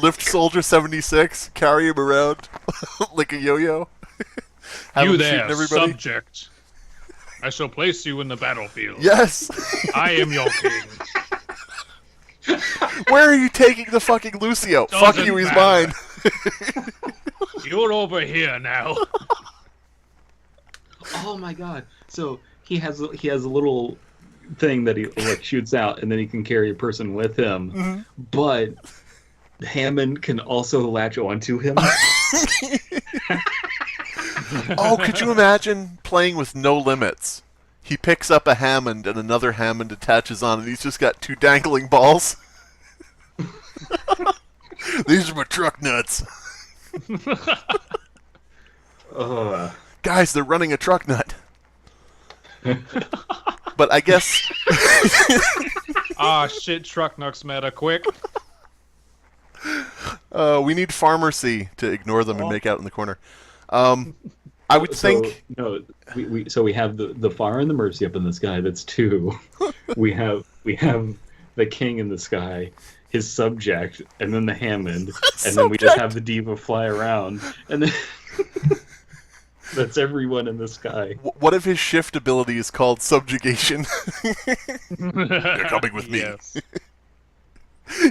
[SPEAKER 2] Lift Soldier 76, carry him around like a yo-yo. Have
[SPEAKER 3] You
[SPEAKER 2] him
[SPEAKER 3] there,
[SPEAKER 2] shooting everybody.
[SPEAKER 3] subject. I shall place you in the battlefield.
[SPEAKER 2] Yes.
[SPEAKER 3] I am your king.
[SPEAKER 2] Where are you taking the fucking Lucio? Fuck
[SPEAKER 3] Doesn't
[SPEAKER 2] you, he's
[SPEAKER 3] matter.
[SPEAKER 2] mine.
[SPEAKER 3] You're over here now.
[SPEAKER 1] Oh my god! So he has a little thing that he like shoots out, and then he can carry a person with him. But Hammond can also latch onto him.
[SPEAKER 2] Oh, could you imagine playing with no limits? He picks up a Hammond and another Hammond attaches on, and he's just got 2 dangling balls. These are my truck nuts. Guys, they're running a truck nut. But I guess
[SPEAKER 3] Ah, shit, truck nuts meta, quick.
[SPEAKER 2] we need Pharmacy to ignore them and make out in the corner. I would think...
[SPEAKER 1] No, we have the Far and the Mercy up in the sky. That's 2. we have the King in the sky, his subject, and then the Hammond, and then we just have the D.Va fly around, and then that's everyone in the sky.
[SPEAKER 2] What if his shift ability is called Subjugation? They're coming with me.
[SPEAKER 3] Yes.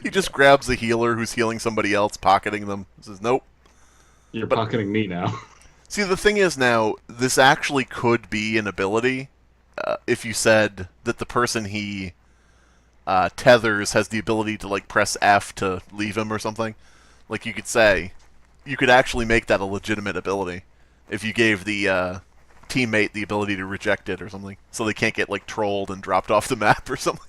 [SPEAKER 2] He just grabs a healer who's healing somebody else, pocketing them. Says, nope.
[SPEAKER 1] You're pocketing me now.
[SPEAKER 2] See, the thing is now, this actually could be an ability if you said that the person he tethers has the ability to, like, press F to leave him or something. Like, you could say, you could actually make that a legitimate ability if you gave the teammate the ability to reject it or something, so they can't get, like, trolled and dropped off the map or something.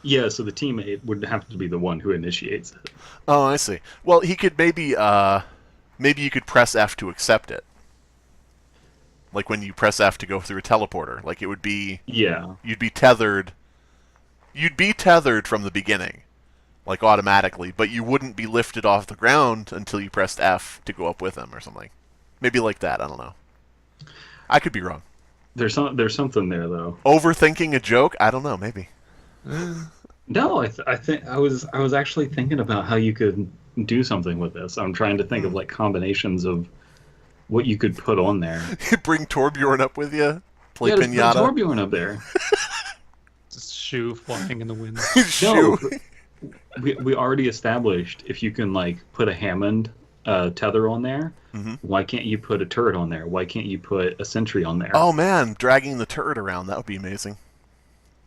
[SPEAKER 1] Yeah, so the teammate would have to be the one who initiates it.
[SPEAKER 2] Oh, I see. Well, he could maybe you could press F to accept it. Like when you press F to go through a teleporter. Like it would be...
[SPEAKER 1] Yeah.
[SPEAKER 2] You'd be tethered from the beginning. Like automatically. But you wouldn't be lifted off the ground until you pressed F to go up with him or something. Maybe like that, I don't know. I could be wrong.
[SPEAKER 1] There's something there, though.
[SPEAKER 2] Overthinking a joke? I don't know, maybe.
[SPEAKER 1] No, I think I was actually thinking about how you could do something with this. I'm trying to think of
[SPEAKER 2] Hmm.
[SPEAKER 1] like combinations of what you could put on there.
[SPEAKER 2] Bring Torbjorn up with you. Play
[SPEAKER 1] Yeah, just put
[SPEAKER 2] pinata.
[SPEAKER 1] Torbjorn up there.
[SPEAKER 3] Just shoe flying in the wind.
[SPEAKER 1] No,
[SPEAKER 2] Shoe.
[SPEAKER 1] but we already established if you can like put a Hammond tether on there,
[SPEAKER 2] Hmm.
[SPEAKER 1] why can't you put a turret on there? Why can't you put a sentry on there?
[SPEAKER 2] Oh man, dragging the turret around, that would be amazing.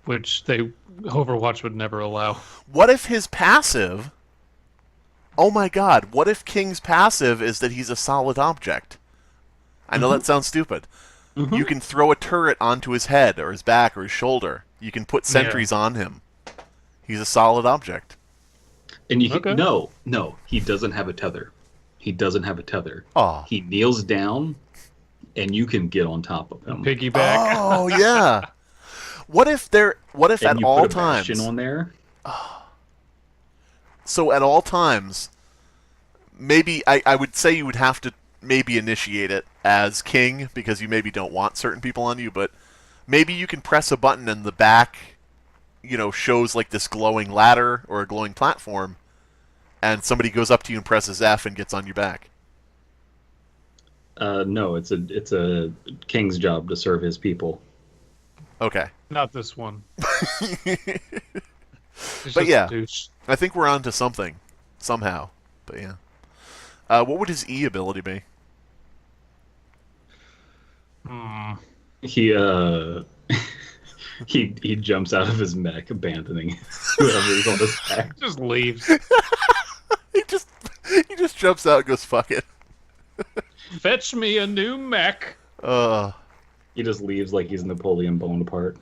[SPEAKER 3] Which Overwatch would never allow.
[SPEAKER 2] What if his passive... Oh my god, what if King's passive is that he's a solid object? I know
[SPEAKER 1] Hmm.
[SPEAKER 2] that sounds stupid. You
[SPEAKER 1] Hmm.
[SPEAKER 2] can throw a turret onto his head, or his back, or his shoulder. You can put
[SPEAKER 3] Yeah.
[SPEAKER 2] sentries on him. He's a solid object.
[SPEAKER 1] And you can,
[SPEAKER 3] Okay.
[SPEAKER 1] no, he doesn't have a tether. He doesn't have a tether.
[SPEAKER 2] Oh.
[SPEAKER 1] He kneels down, and you can get on top of him.
[SPEAKER 3] Piggyback.
[SPEAKER 2] Oh, yeah. What if
[SPEAKER 1] And
[SPEAKER 2] at
[SPEAKER 1] you
[SPEAKER 2] all
[SPEAKER 1] put a bastion
[SPEAKER 2] times...
[SPEAKER 1] on there.
[SPEAKER 2] So at all times, maybe I would say you would have to maybe initiate it as king because you maybe don't want certain people on you, but maybe you can press a button and the back, shows like this glowing ladder or a glowing platform, and somebody goes up to you and presses F and gets on your back.
[SPEAKER 1] No, it's a king's job to serve his people.
[SPEAKER 2] Okay.
[SPEAKER 3] Not this one. It's
[SPEAKER 2] But
[SPEAKER 3] just
[SPEAKER 2] yeah.
[SPEAKER 3] a douche.
[SPEAKER 2] I think we're on to something. Somehow. But yeah. What would his E ability be?
[SPEAKER 3] Hmm.
[SPEAKER 1] He he jumps out of his mech, abandoning whoever's on his back.
[SPEAKER 3] Just leaves.
[SPEAKER 2] He just he just jumps out and goes, fuck it.
[SPEAKER 3] Fetch me a new mech.
[SPEAKER 1] He just leaves like he's Napoleon Bonaparte.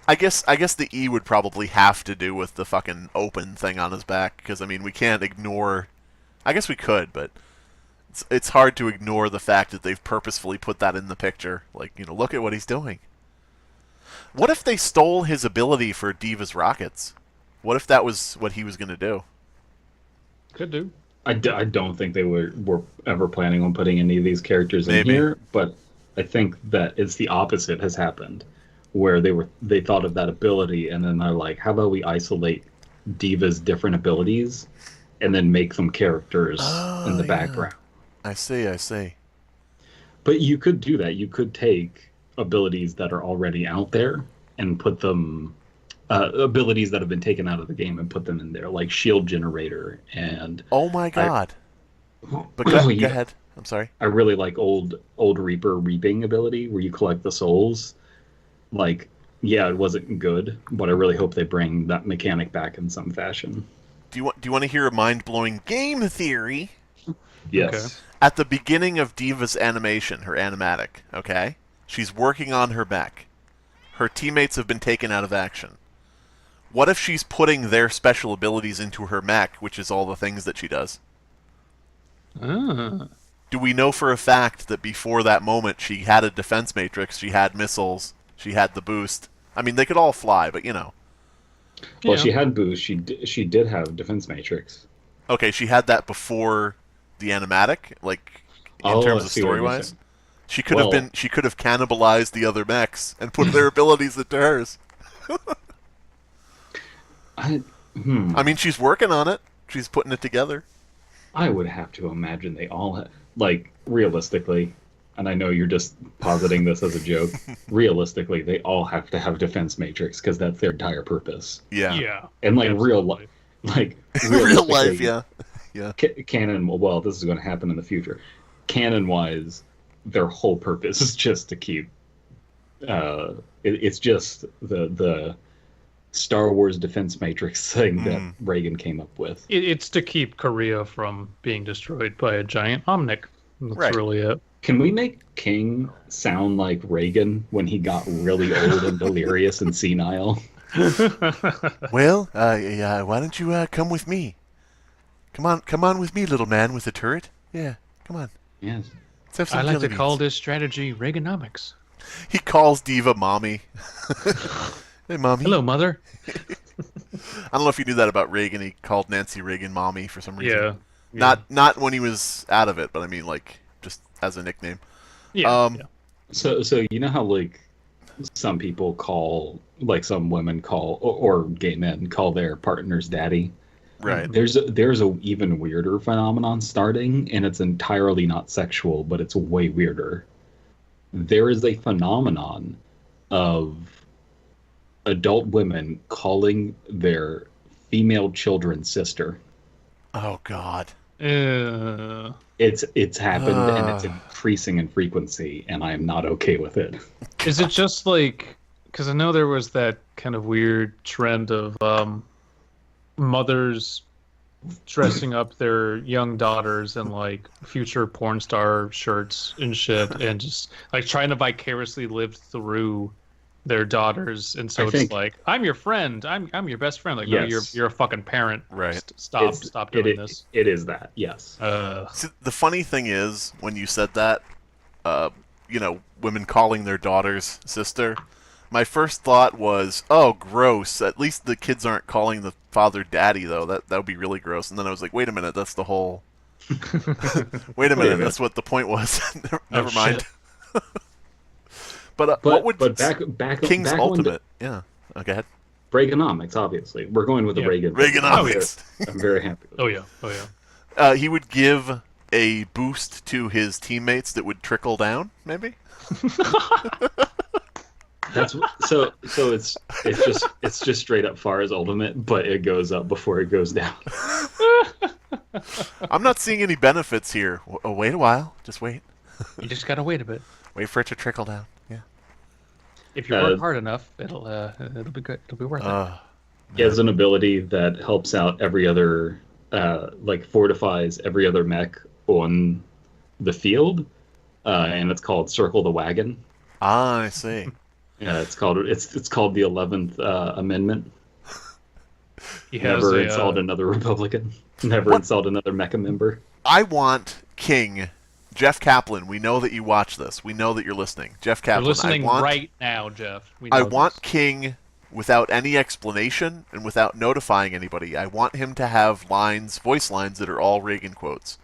[SPEAKER 2] I guess the E would probably have to do with the fucking open thing on his back, because I mean we can't ignore. I guess we could, but it's hard to ignore the fact that they've purposefully put that in the picture. Like, look at what he's doing. What if they stole his ability for D.Va's rockets? What if that was what he was going to do?
[SPEAKER 3] Could do.
[SPEAKER 1] I don't think they were ever planning on putting any of these characters in
[SPEAKER 2] Maybe.
[SPEAKER 1] here, but I think that it's the opposite has happened, where they thought of that ability and then they're like, how about we isolate D.Va's different abilities and then make them characters in the
[SPEAKER 2] yeah.
[SPEAKER 1] background.
[SPEAKER 2] I see.
[SPEAKER 1] But you could do that. You could take abilities that are already out there and put them abilities that have been taken out of the game and put them in there, like shield generator and
[SPEAKER 2] Oh my god. But
[SPEAKER 1] Oh,
[SPEAKER 2] go
[SPEAKER 1] yeah.
[SPEAKER 2] ahead. I'm sorry.
[SPEAKER 1] I really like old Reaper reaping ability where you collect the souls. Like, yeah, it wasn't good, but I really hope they bring that mechanic back in some fashion.
[SPEAKER 2] Do you want to hear a mind-blowing game theory?
[SPEAKER 1] Yes.
[SPEAKER 3] Okay.
[SPEAKER 2] At the beginning of D.Va's animation, her animatic, okay? She's working on her mech. Her teammates have been taken out of action. What if she's putting their special abilities into her mech, which is all the things that she does?
[SPEAKER 3] Ah.
[SPEAKER 2] Do we know for a fact that before that moment she had a defense matrix, she had missiles, she had the boost? I mean, they could all fly, but
[SPEAKER 1] Well,
[SPEAKER 3] Yeah.
[SPEAKER 1] she had boost. She did have defense matrix.
[SPEAKER 2] Okay, she had that before the animatic, like in
[SPEAKER 1] Oh,
[SPEAKER 2] terms
[SPEAKER 1] I
[SPEAKER 2] of
[SPEAKER 1] see what you're
[SPEAKER 2] story-wise.
[SPEAKER 1] saying.
[SPEAKER 2] She could have
[SPEAKER 1] Well-
[SPEAKER 2] been. She could have cannibalized the other mechs and put their abilities into hers.
[SPEAKER 1] I
[SPEAKER 2] I mean, she's working on it. She's putting it together.
[SPEAKER 1] I would have to imagine they all like realistically, and I know you're just positing this as a joke. Realistically, they all have to have defense matrix because that's their entire purpose.
[SPEAKER 2] Yeah.
[SPEAKER 3] Yeah.
[SPEAKER 1] And like real
[SPEAKER 3] Absolutely.
[SPEAKER 1] like
[SPEAKER 2] Real life,
[SPEAKER 1] realistically,
[SPEAKER 2] yeah.
[SPEAKER 1] canon. Well, this is going to happen in the future. Canon wise, their whole purpose is just to keep. It's just the Star Wars defense matrix thing that Reagan came up with.
[SPEAKER 3] It's to keep Korea from being destroyed by a giant Omnic. That's
[SPEAKER 2] Right.
[SPEAKER 3] really it.
[SPEAKER 1] Can we make King sound like Reagan when he got really old and delirious and senile?
[SPEAKER 2] Well, why don't you come with me? Come on with me, little man with the turret. Yeah, come on.
[SPEAKER 1] Yes.
[SPEAKER 2] Let's have some
[SPEAKER 3] I like
[SPEAKER 2] jelly
[SPEAKER 3] to call
[SPEAKER 2] beans.
[SPEAKER 3] this strategy Reaganomics.
[SPEAKER 2] He calls D.Va mommy. Hey, mommy.
[SPEAKER 3] Hello, mother.
[SPEAKER 2] I don't know if you knew that about Reagan. He called Nancy Reagan mommy for some reason.
[SPEAKER 3] Yeah.
[SPEAKER 2] Not when he was out of it, but I mean like just as a nickname.
[SPEAKER 3] Yeah.
[SPEAKER 2] um,
[SPEAKER 3] yeah.
[SPEAKER 1] So you know how like some people call, like some women call, or gay men call their partners daddy.
[SPEAKER 2] Right.
[SPEAKER 1] There's a even weirder phenomenon starting, and it's entirely not sexual, but it's way weirder. There is a phenomenon of adult women calling their female children sister.
[SPEAKER 2] Oh God.
[SPEAKER 1] It's happened, and it's increasing in frequency, and I am not okay with it.
[SPEAKER 3] Is it just like, because I know there was that kind of weird trend of mothers dressing up their young daughters in like future porn star shirts and shit, and just like trying to vicariously live through their daughters, and so it's like, I'm your friend, I'm your best friend. Like, no, you're a fucking parent.
[SPEAKER 2] Right.
[SPEAKER 3] Stop doing this.
[SPEAKER 1] It is that, yes.
[SPEAKER 2] See, the funny thing is, when you said that, women calling their daughters sister, my first thought was, oh, gross. At least the kids aren't calling the father daddy, though. That would be really gross. And then I was like, wait a minute, that's the whole... wait a minute, that's what the point was. Never mind. But what would
[SPEAKER 1] back
[SPEAKER 2] King's
[SPEAKER 1] back
[SPEAKER 2] ultimate? Yeah. Oh, go ahead.
[SPEAKER 1] Reaganomics, obviously. We're going with the Reagan.
[SPEAKER 2] Reaganomics.
[SPEAKER 1] I'm very happy with it.
[SPEAKER 3] Oh yeah.
[SPEAKER 2] He would give a boost to his teammates that would trickle down, maybe.
[SPEAKER 1] That's so it's just straight up Far's ultimate, but it goes up before it goes down.
[SPEAKER 2] I'm not seeing any benefits here. Wait a while. Just wait.
[SPEAKER 3] You just gotta wait a bit.
[SPEAKER 2] Wait for it to trickle down. Yeah.
[SPEAKER 3] If you work hard enough, it'll be good. It'll be worth it.
[SPEAKER 1] He has an ability that helps out every other, fortifies every other mech on the field, and it's called Circle the Wagon.
[SPEAKER 2] Ah, I see.
[SPEAKER 1] Yeah, it's called the 11th Amendment.
[SPEAKER 3] He
[SPEAKER 1] Never insult another Republican. Never insult another mecha member.
[SPEAKER 2] I want King, Jeff Kaplan. We know that you watch this. We know that you're listening. Jeff Kaplan.
[SPEAKER 3] You're listening right now, Jeff.
[SPEAKER 2] I want King, without any explanation and without notifying anybody, I want him to have voice lines that are all Reagan quotes.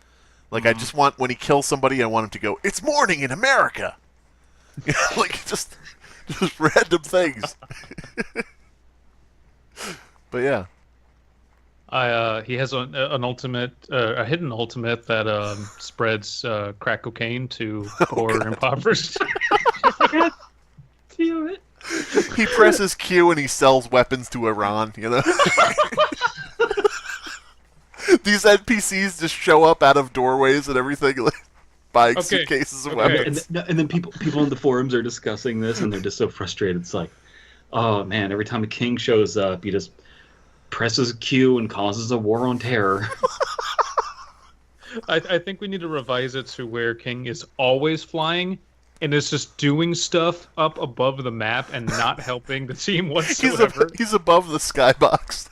[SPEAKER 2] Like, I just want, when he kills somebody, I want him to go, "It's morning in America!" Like, just random things. But yeah.
[SPEAKER 3] He has an ultimate, a hidden ultimate that spreads crack cocaine to poor impoverished.
[SPEAKER 1] Damn it.
[SPEAKER 2] He presses Q and he sells weapons to Iran, you know? These NPCs just show up out of doorways and everything, like, buying suitcases of weapons.
[SPEAKER 1] And then people in the forums are discussing this, and they're just so frustrated. It's like, oh man, every time a king shows up, he just presses Q and causes a war on terror.
[SPEAKER 3] I think we need to revise it to where King is always flying and is just doing stuff up above the map and not helping the team whatsoever.
[SPEAKER 2] He's above the skybox.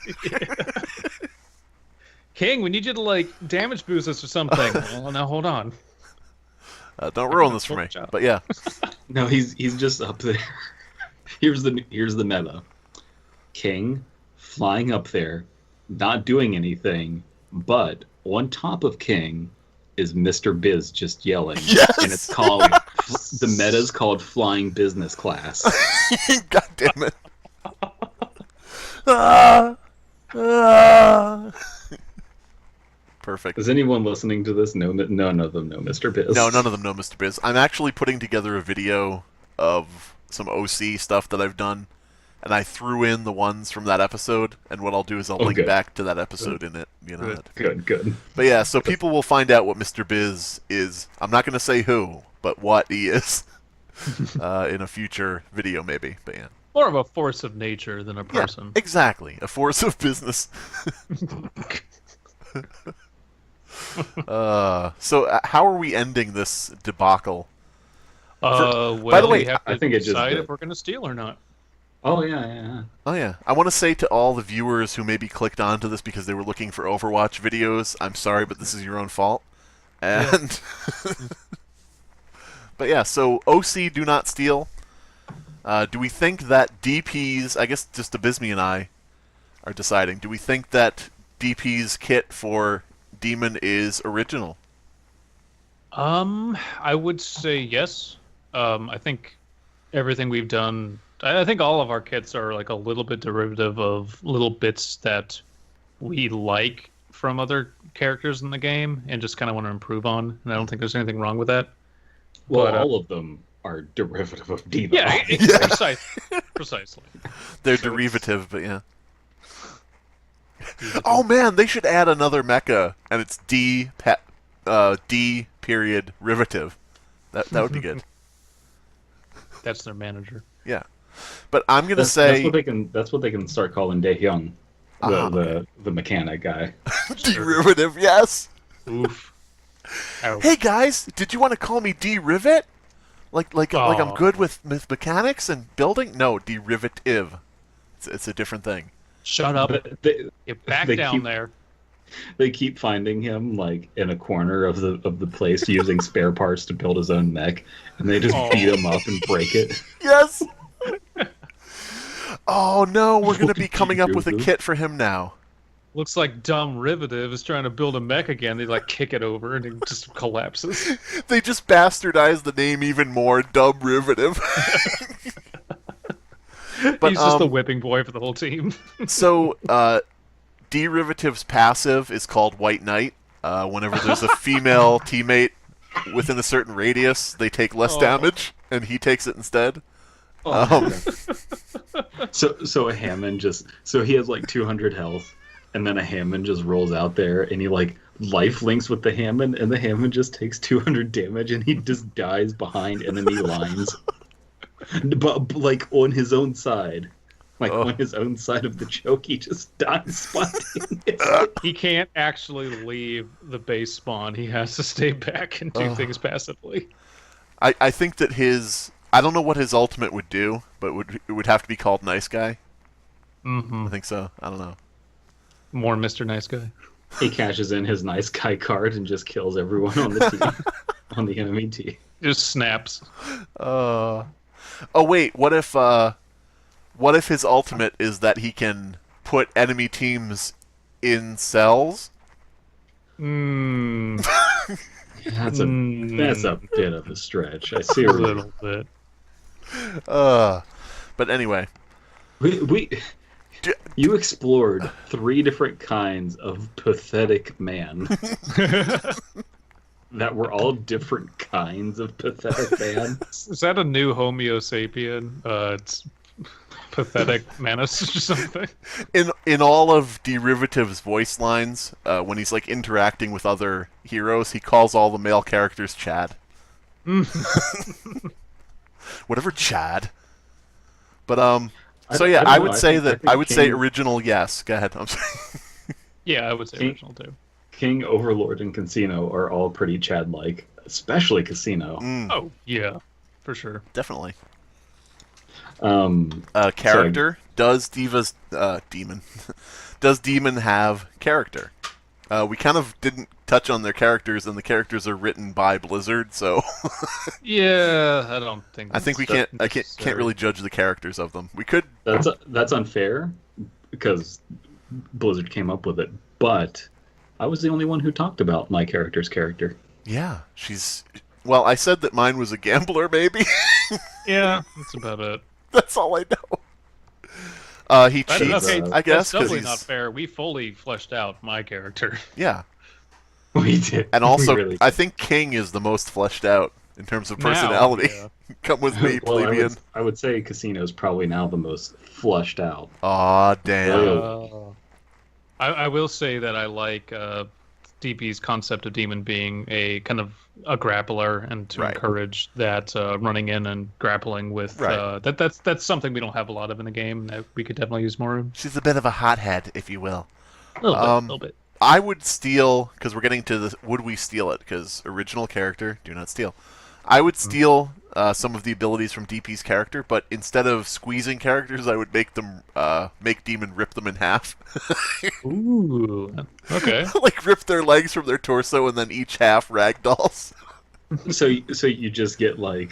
[SPEAKER 3] King, we need you to, like, damage boost us or something. Well, now hold on.
[SPEAKER 2] Don't ruin this for me. But yeah.
[SPEAKER 1] No, he's just up there. Here's the meta. King flying up there, not doing anything, but on top of King is Mr. Biz just yelling.
[SPEAKER 2] Yes!
[SPEAKER 1] And it's called, the meta's called Flying Business Class.
[SPEAKER 2] God damn it. Perfect.
[SPEAKER 1] Is anyone listening to this? No, none of them know Mr. Biz.
[SPEAKER 2] No, none of them know Mr. Biz. I'm actually putting together a video of some OC stuff that I've done, and I threw in the ones from that episode, and what I'll do is I'll link back to that episode in it. You know.
[SPEAKER 1] Good.
[SPEAKER 2] But yeah, so people will find out what Mr. Biz is. I'm not going to say who, but what he is in a future video, maybe. But yeah.
[SPEAKER 3] More of a force of nature than a person.
[SPEAKER 2] Yeah, exactly. A force of business. So how are we ending this debacle?
[SPEAKER 3] Well,
[SPEAKER 2] by the way,
[SPEAKER 3] we have to
[SPEAKER 1] I think it
[SPEAKER 3] decide
[SPEAKER 1] just
[SPEAKER 3] if we're going to steal or not.
[SPEAKER 1] Oh yeah.
[SPEAKER 2] Oh yeah. I want to say to all the viewers who maybe clicked onto this because they were looking for Overwatch videos, I'm sorry, but this is your own fault. And but yeah, so OC do not steal. Do we think that DP's, I guess just Abysme and I are deciding, do we think that DP's kit for D.Mon is original?
[SPEAKER 3] I would say yes. I think everything we've done, I think all of our kits are like a little bit derivative of little bits that we like from other characters in the game and just kind of want to improve on. And I don't think there's anything wrong with that.
[SPEAKER 1] Well,
[SPEAKER 3] But
[SPEAKER 1] all of them are derivative of D.Va.
[SPEAKER 3] yeah,
[SPEAKER 2] Yeah.
[SPEAKER 3] precisely.
[SPEAKER 2] They're
[SPEAKER 3] So
[SPEAKER 2] derivative, but yeah. Oh man, they should add another mecha, and it's D period rivative. That would be good.
[SPEAKER 3] That's their manager.
[SPEAKER 2] Yeah, but I'm gonna
[SPEAKER 1] That's
[SPEAKER 2] say
[SPEAKER 1] what they can. That's what they can start calling Daehyung, the mechanic guy.
[SPEAKER 2] derivative. Yes.
[SPEAKER 3] Oof. Ouch.
[SPEAKER 2] Hey guys, did you want to call me D-rivet? Like I'm
[SPEAKER 3] Aw.
[SPEAKER 2] good with mechanics and building? No, derivative. It's a different thing.
[SPEAKER 3] Shut up.
[SPEAKER 1] They,
[SPEAKER 3] Get back
[SPEAKER 1] they
[SPEAKER 3] down
[SPEAKER 1] keep-
[SPEAKER 3] there.
[SPEAKER 1] they keep finding him like in a corner of the place using spare parts to build his own mech, and they just
[SPEAKER 3] Aw.
[SPEAKER 1] beat him up and break it.
[SPEAKER 2] Yes. Oh no, we're gonna be
[SPEAKER 1] What
[SPEAKER 2] coming up with a
[SPEAKER 1] did you do?
[SPEAKER 2] kit for him now.
[SPEAKER 3] Looks like dumb Rivetive is trying to build a mech again. They like kick it over and it just collapses.
[SPEAKER 2] They just bastardized the name even more. Dumb rivetive. But,
[SPEAKER 3] He's just the whipping boy for the whole team.
[SPEAKER 2] So, Derivative's passive is called White Knight. Whenever there's a female teammate within a certain radius, they take less
[SPEAKER 3] Oh.
[SPEAKER 2] damage, and he takes it instead.
[SPEAKER 1] So a Hammond so he has like 200 health, and then a Hammond just rolls out there, and he like life links with the Hammond, and the Hammond just takes 200 damage, and he just dies behind enemy lines, but like on his own side. Like
[SPEAKER 2] Oh.
[SPEAKER 1] on his own side of the choke, he just dies spontaneously.
[SPEAKER 3] He can't actually leave the base spawn. He has to stay back and do things passively.
[SPEAKER 2] I think that I don't know what his ultimate would do, but it would have to be called Nice Guy.
[SPEAKER 3] Mm-hmm.
[SPEAKER 2] I think so. I don't know.
[SPEAKER 3] More Mr. Nice Guy.
[SPEAKER 1] He cashes in his nice guy card and just kills everyone on the team, on the enemy team.
[SPEAKER 3] Just snaps.
[SPEAKER 2] Oh wait, what if his ultimate is that he can put enemy teams in cells?
[SPEAKER 3] Mm,
[SPEAKER 1] That's a bit of a stretch. I see
[SPEAKER 3] a
[SPEAKER 1] where
[SPEAKER 3] little bit.
[SPEAKER 2] But anyway,
[SPEAKER 1] we
[SPEAKER 2] D-
[SPEAKER 1] you explored 3 different kinds of pathetic man that were all different kinds of pathetic man.
[SPEAKER 3] Is that a new Homo sapien? It's pathetic menace or something.
[SPEAKER 2] in all of Derivative's voice lines, when he's like interacting with other heroes, he calls all the male characters Chad. Whatever, Chad. But so yeah,
[SPEAKER 1] I don't
[SPEAKER 2] I
[SPEAKER 1] know.
[SPEAKER 2] would
[SPEAKER 1] I
[SPEAKER 2] say
[SPEAKER 1] think-
[SPEAKER 2] that
[SPEAKER 1] I think
[SPEAKER 2] I would say
[SPEAKER 1] King-
[SPEAKER 2] original. Yes, go ahead. I'm sorry.
[SPEAKER 3] Yeah, I would say
[SPEAKER 1] King-
[SPEAKER 3] original too.
[SPEAKER 1] King, Overlord, and Casino are all pretty Chad-like, especially Casino.
[SPEAKER 3] Oh, yeah. For sure.
[SPEAKER 2] Definitely.
[SPEAKER 1] Um,
[SPEAKER 2] Character. Does D.Va's Demon? Does D.Mon have character? We kind of didn't touch on their characters, and the characters are written by Blizzard, so
[SPEAKER 3] Yeah, I don't think.
[SPEAKER 2] I think we
[SPEAKER 3] that's
[SPEAKER 2] can't. I can't really judge the characters of them. We could.
[SPEAKER 1] that's unfair because Blizzard came up with it, but I was the only one who talked about my character's character.
[SPEAKER 2] Yeah, she's. Well, I said that mine was a gambler, maybe.
[SPEAKER 3] Yeah, that's about it.
[SPEAKER 2] That's all I know. He
[SPEAKER 3] That-
[SPEAKER 2] cheats,
[SPEAKER 3] okay,
[SPEAKER 2] I guess,
[SPEAKER 3] that's
[SPEAKER 2] because
[SPEAKER 3] definitely
[SPEAKER 2] he's.
[SPEAKER 3] not fair. We fully fleshed out my character.
[SPEAKER 2] Yeah,
[SPEAKER 1] We did,
[SPEAKER 2] and also,
[SPEAKER 1] we really
[SPEAKER 2] I think King is the most fleshed out in terms of
[SPEAKER 3] Now,
[SPEAKER 2] personality.
[SPEAKER 3] yeah.
[SPEAKER 2] Come with me,
[SPEAKER 1] well,
[SPEAKER 2] plebeian.
[SPEAKER 1] I would say Casino's probably now the most flushed out.
[SPEAKER 2] Aw, damn.
[SPEAKER 1] Oh.
[SPEAKER 3] I will say that I like DP's concept of Demon being a kind of a grappler and to
[SPEAKER 2] Right.
[SPEAKER 3] encourage that running in and grappling with
[SPEAKER 2] Right.
[SPEAKER 3] that's something we don't have a lot of in the game that we could definitely use more of.
[SPEAKER 2] She's a bit of a hothead, if you will.
[SPEAKER 3] A little bit,
[SPEAKER 2] Um,
[SPEAKER 3] a little bit.
[SPEAKER 2] I would steal, because we're getting to the would we steal it, because original character, do not steal. I would steal some of the abilities from DP's character, but instead of squeezing characters, I would make them make Demon rip them in half.
[SPEAKER 3] Ooh, okay.
[SPEAKER 2] Like rip their legs from their torso and then each half ragdolls.
[SPEAKER 1] So you just get like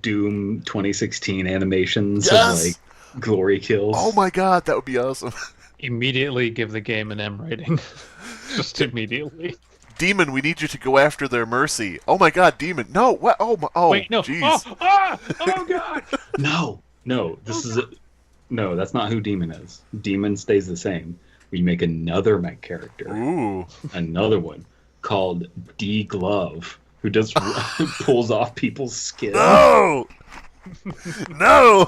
[SPEAKER 1] Doom 2016 animations
[SPEAKER 2] Yes!
[SPEAKER 1] of like glory kills.
[SPEAKER 2] Oh my god, that would be awesome.
[SPEAKER 3] Immediately give the game an M rating. Just immediately.
[SPEAKER 2] Demon, we need you to go after their mercy. Oh my God, Demon! No, what? Oh,
[SPEAKER 3] Wait, no.
[SPEAKER 2] jeez.
[SPEAKER 3] Oh God.
[SPEAKER 1] No, no. That's not who Demon is. Demon stays the same. We make another mech character,
[SPEAKER 2] Ooh.
[SPEAKER 1] another one called D Glove, who just pulls off people's skin.
[SPEAKER 2] No! No!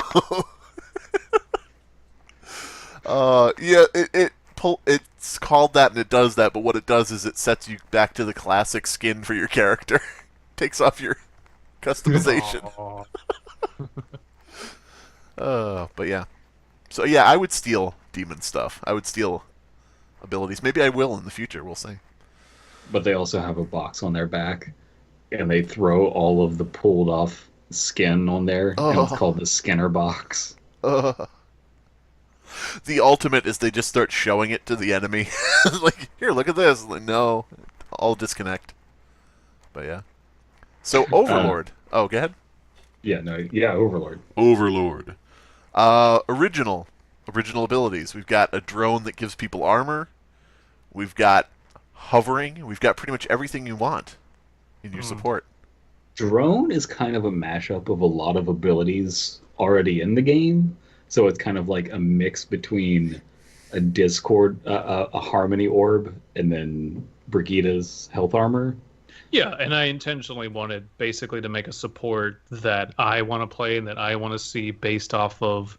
[SPEAKER 2] Yeah, it's called that and it does that, but what it does is it sets you back to the classic skin for your character. Takes off your customization. But yeah. So yeah, I would steal demon stuff. I would steal abilities. Maybe I will in the future, we'll see.
[SPEAKER 1] But they also have a box on their back, and they throw all of the pulled off skin on there, and it's called the Skinner box.
[SPEAKER 2] The ultimate is they just start showing it to the enemy. Like, here, look at this. Like, no, I'll disconnect. But yeah. So Overlord. Go ahead.
[SPEAKER 1] Yeah, Overlord.
[SPEAKER 2] Overlord. Original abilities. We've got a drone that gives people armor. We've got hovering. We've got pretty much everything you want in your support.
[SPEAKER 1] Drone is kind of a mashup of a lot of abilities already in the game. So it's kind of like a mix between a Discord, a Harmony Orb, and then Brigida's health armor.
[SPEAKER 3] Yeah, and I intentionally wanted basically to make a support that I want to play and that I want to see based off of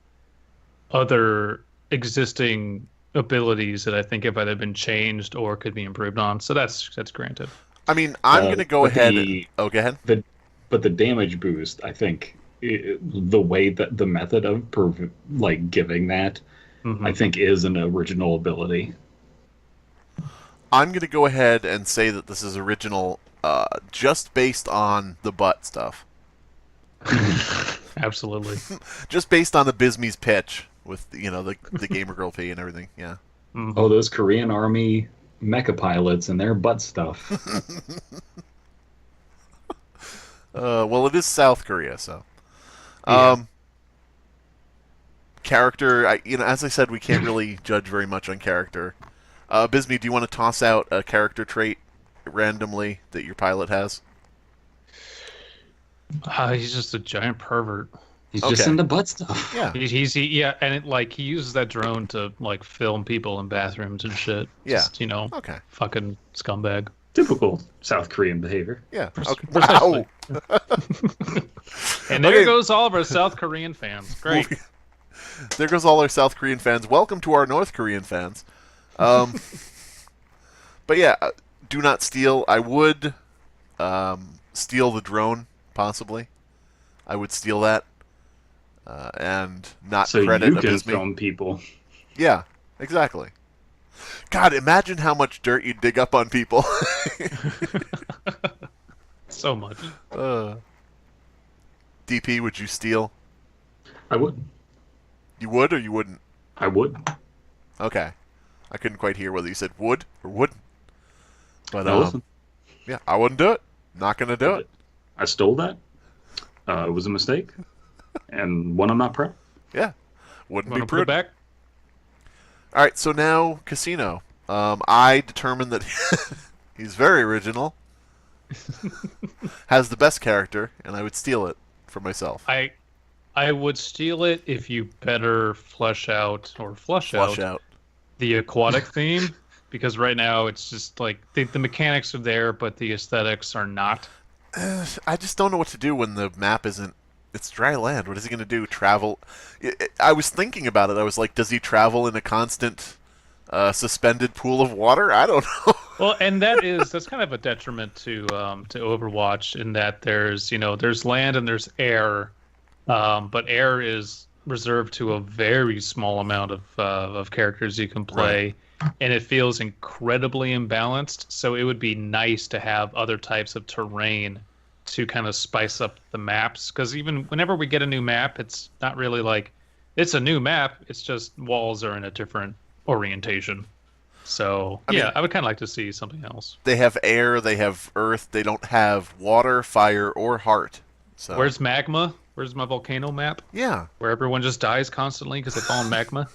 [SPEAKER 3] other existing abilities that I think have either been changed or could be improved on. So that's granted.
[SPEAKER 2] I mean, I'm going to go ahead. Go ahead.
[SPEAKER 1] But the damage boost, I think, the way that the method of giving that, I think, is an original ability.
[SPEAKER 2] I'm going to go ahead and say that this is original, just based on the butt stuff.
[SPEAKER 3] Absolutely.
[SPEAKER 2] Just based on the Bismee's pitch with the Gamer Girl P and everything. Yeah.
[SPEAKER 1] Oh, those Korean Army mecha pilots and their butt stuff.
[SPEAKER 2] Well, it is South Korea, so. Character, as I said, we can't really judge very much on character. Bismee, do you want to toss out a character trait randomly that your pilot has?
[SPEAKER 3] He's just a giant pervert.
[SPEAKER 1] He's just into butt stuff.
[SPEAKER 2] Yeah.
[SPEAKER 3] He uses that drone to film people in bathrooms and shit.
[SPEAKER 2] Yeah.
[SPEAKER 3] Just,
[SPEAKER 2] okay.
[SPEAKER 3] Fucking scumbag.
[SPEAKER 1] Typical South Korean behavior.
[SPEAKER 2] Yeah. Okay. Wow.
[SPEAKER 3] And there goes all of our South Korean fans. Great.
[SPEAKER 2] There goes all our South Korean fans. Welcome to our North Korean fans. But yeah, do not steal. I would steal the drone, possibly. I would steal that. And not credit
[SPEAKER 1] so you can
[SPEAKER 2] Bismee.
[SPEAKER 1] film people.
[SPEAKER 2] Yeah, exactly. God, imagine how much dirt you'd dig up on people.
[SPEAKER 3] So much.
[SPEAKER 2] DP, would you steal?
[SPEAKER 1] I would.
[SPEAKER 2] You would or you wouldn't?
[SPEAKER 1] I would.
[SPEAKER 2] Okay. I couldn't quite hear whether you said would or wouldn't. But
[SPEAKER 1] listen.
[SPEAKER 2] Yeah, I wouldn't do it. Not gonna do it.
[SPEAKER 1] I stole that. It was a mistake, and one I'm not proud.
[SPEAKER 2] Yeah, wouldn't be
[SPEAKER 3] Put it
[SPEAKER 2] prudent.
[SPEAKER 3] back?
[SPEAKER 2] All right, so now Casino. I determined that he's very original, has the best character, and I would steal it for myself.
[SPEAKER 3] I would steal it if you better flush out the aquatic theme, because right now it's just like the mechanics are there, but the aesthetics are not.
[SPEAKER 2] I just don't know what to do when the map isn't. It's dry land. What is he going to do? Travel? I was thinking about it. I was like, does he travel in a constant suspended pool of water? I don't know.
[SPEAKER 3] Well, and that's kind of a detriment to Overwatch in that there's land and there's air, but air is reserved to a very small amount of characters you can play, right. And it feels incredibly imbalanced. So it would be nice to have other types of terrain to kind of spice up the maps, because even whenever we get a new map, it's not really like it's a new map. It's just walls are in a different orientation. So I mean, I would kind of like to see something else.
[SPEAKER 2] They have air, they have earth, they don't have water, fire, or heart. So
[SPEAKER 3] where's magma? Where's my volcano map?
[SPEAKER 2] Yeah,
[SPEAKER 3] where everyone just dies constantly because they fall in magma.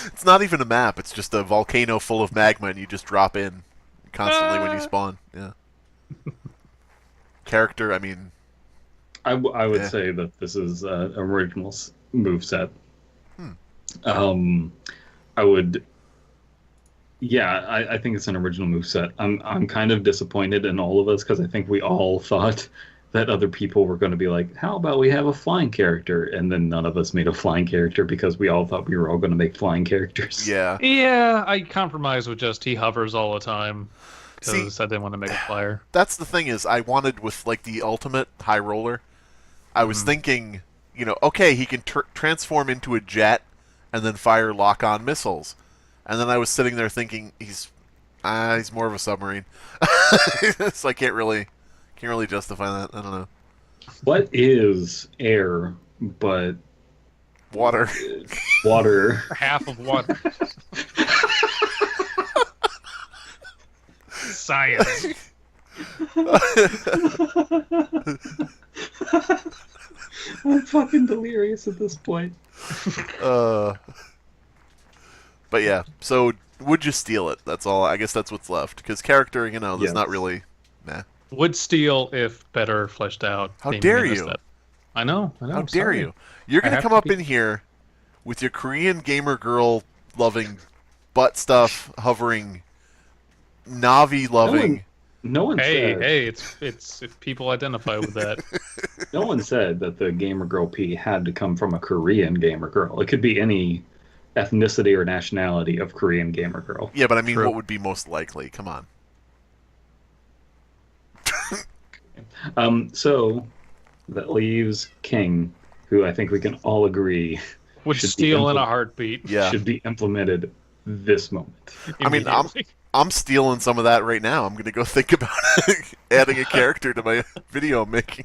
[SPEAKER 2] It's not even a map. It's just a volcano full of magma, and you just drop in. constantly when you spawn. Yeah. Character, I mean,
[SPEAKER 1] I would
[SPEAKER 2] eh.
[SPEAKER 1] say that this is original move set.
[SPEAKER 2] Hmm.
[SPEAKER 1] Um, I would, yeah, I think it's an original move set. I'm kind of disappointed in all of us because I think we all thought that other people were going to be like, how about we have a flying character? And then none of us made a flying character because we all thought we were all going to make flying characters.
[SPEAKER 2] Yeah.
[SPEAKER 3] Yeah, I compromised with just he hovers all the time
[SPEAKER 2] See,
[SPEAKER 3] because I didn't want to make a flyer.
[SPEAKER 2] that's the thing is I wanted with like the ultimate high roller. I was thinking, okay, he can transform into a jet and then fire lock-on missiles. And then I was sitting there thinking he's more of a submarine. So I can't really justify that. I don't know.
[SPEAKER 1] What is air but
[SPEAKER 2] Water.
[SPEAKER 1] water?
[SPEAKER 3] Half of water. Science.
[SPEAKER 1] I'm fucking delirious at this point.
[SPEAKER 2] But yeah, so would you steal it? That's all. I guess that's what's left. Because character, there's
[SPEAKER 1] Yes.
[SPEAKER 2] not really. Nah.
[SPEAKER 3] Would steal if better fleshed out.
[SPEAKER 2] How
[SPEAKER 3] naming
[SPEAKER 2] dare
[SPEAKER 3] it as
[SPEAKER 2] you?
[SPEAKER 3] that. I know.
[SPEAKER 2] How
[SPEAKER 3] I'm
[SPEAKER 2] dare
[SPEAKER 3] sorry.
[SPEAKER 2] you? You're
[SPEAKER 3] I
[SPEAKER 2] gonna
[SPEAKER 3] have
[SPEAKER 2] come
[SPEAKER 3] to
[SPEAKER 2] up
[SPEAKER 3] be-
[SPEAKER 2] in here with your Korean gamer girl loving, butt stuff hovering, Navi loving.
[SPEAKER 1] No one said.
[SPEAKER 3] Hey, it's if people identify with that.
[SPEAKER 1] No one said that the gamer girl P had to come from a Korean gamer girl. It could be any ethnicity or nationality of Korean gamer girl.
[SPEAKER 2] Yeah, but I mean,
[SPEAKER 3] True.
[SPEAKER 2] what would be most likely? Come on.
[SPEAKER 1] So that leaves King, who I think we can all agree
[SPEAKER 3] Would
[SPEAKER 1] should be
[SPEAKER 3] steal in a
[SPEAKER 1] implement-
[SPEAKER 3] heartbeat.
[SPEAKER 2] Yeah.
[SPEAKER 1] should be implemented this moment.
[SPEAKER 2] I mean,
[SPEAKER 3] immediately.
[SPEAKER 2] I'm stealing some of that right now. I'm gonna go think about adding a character to my video making.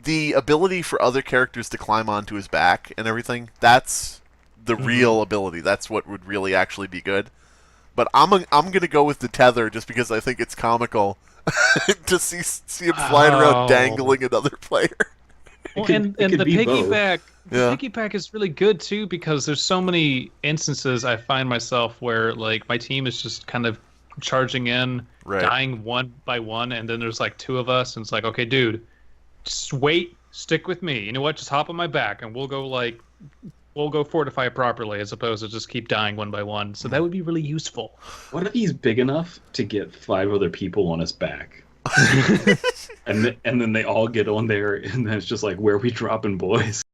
[SPEAKER 2] The ability for other characters to climb onto his back and everything, that's the real ability. That's what would really actually be good. But I'm gonna go with the tether just because I think it's comical to see him flying
[SPEAKER 3] Oh.
[SPEAKER 2] around dangling another player.
[SPEAKER 3] Well,
[SPEAKER 1] could-
[SPEAKER 3] and
[SPEAKER 1] it could
[SPEAKER 3] the
[SPEAKER 1] be both.
[SPEAKER 3] piggyback,
[SPEAKER 2] Yeah.
[SPEAKER 3] the piggyback is really good too because there's so many instances I find myself where like my team is just kind of charging in,
[SPEAKER 2] Right.
[SPEAKER 3] dying one by one, and then there's like two of us, and it's like, okay, dude, just wait, stick with me. You know what? Just hop on my back, and we'll go fortify it properly, as opposed to just keep dying one by one. So that would be really useful.
[SPEAKER 1] What if he's big enough to get 5 other people on his back? And then they all get on there, and then it's just like, where are we dropping, boys?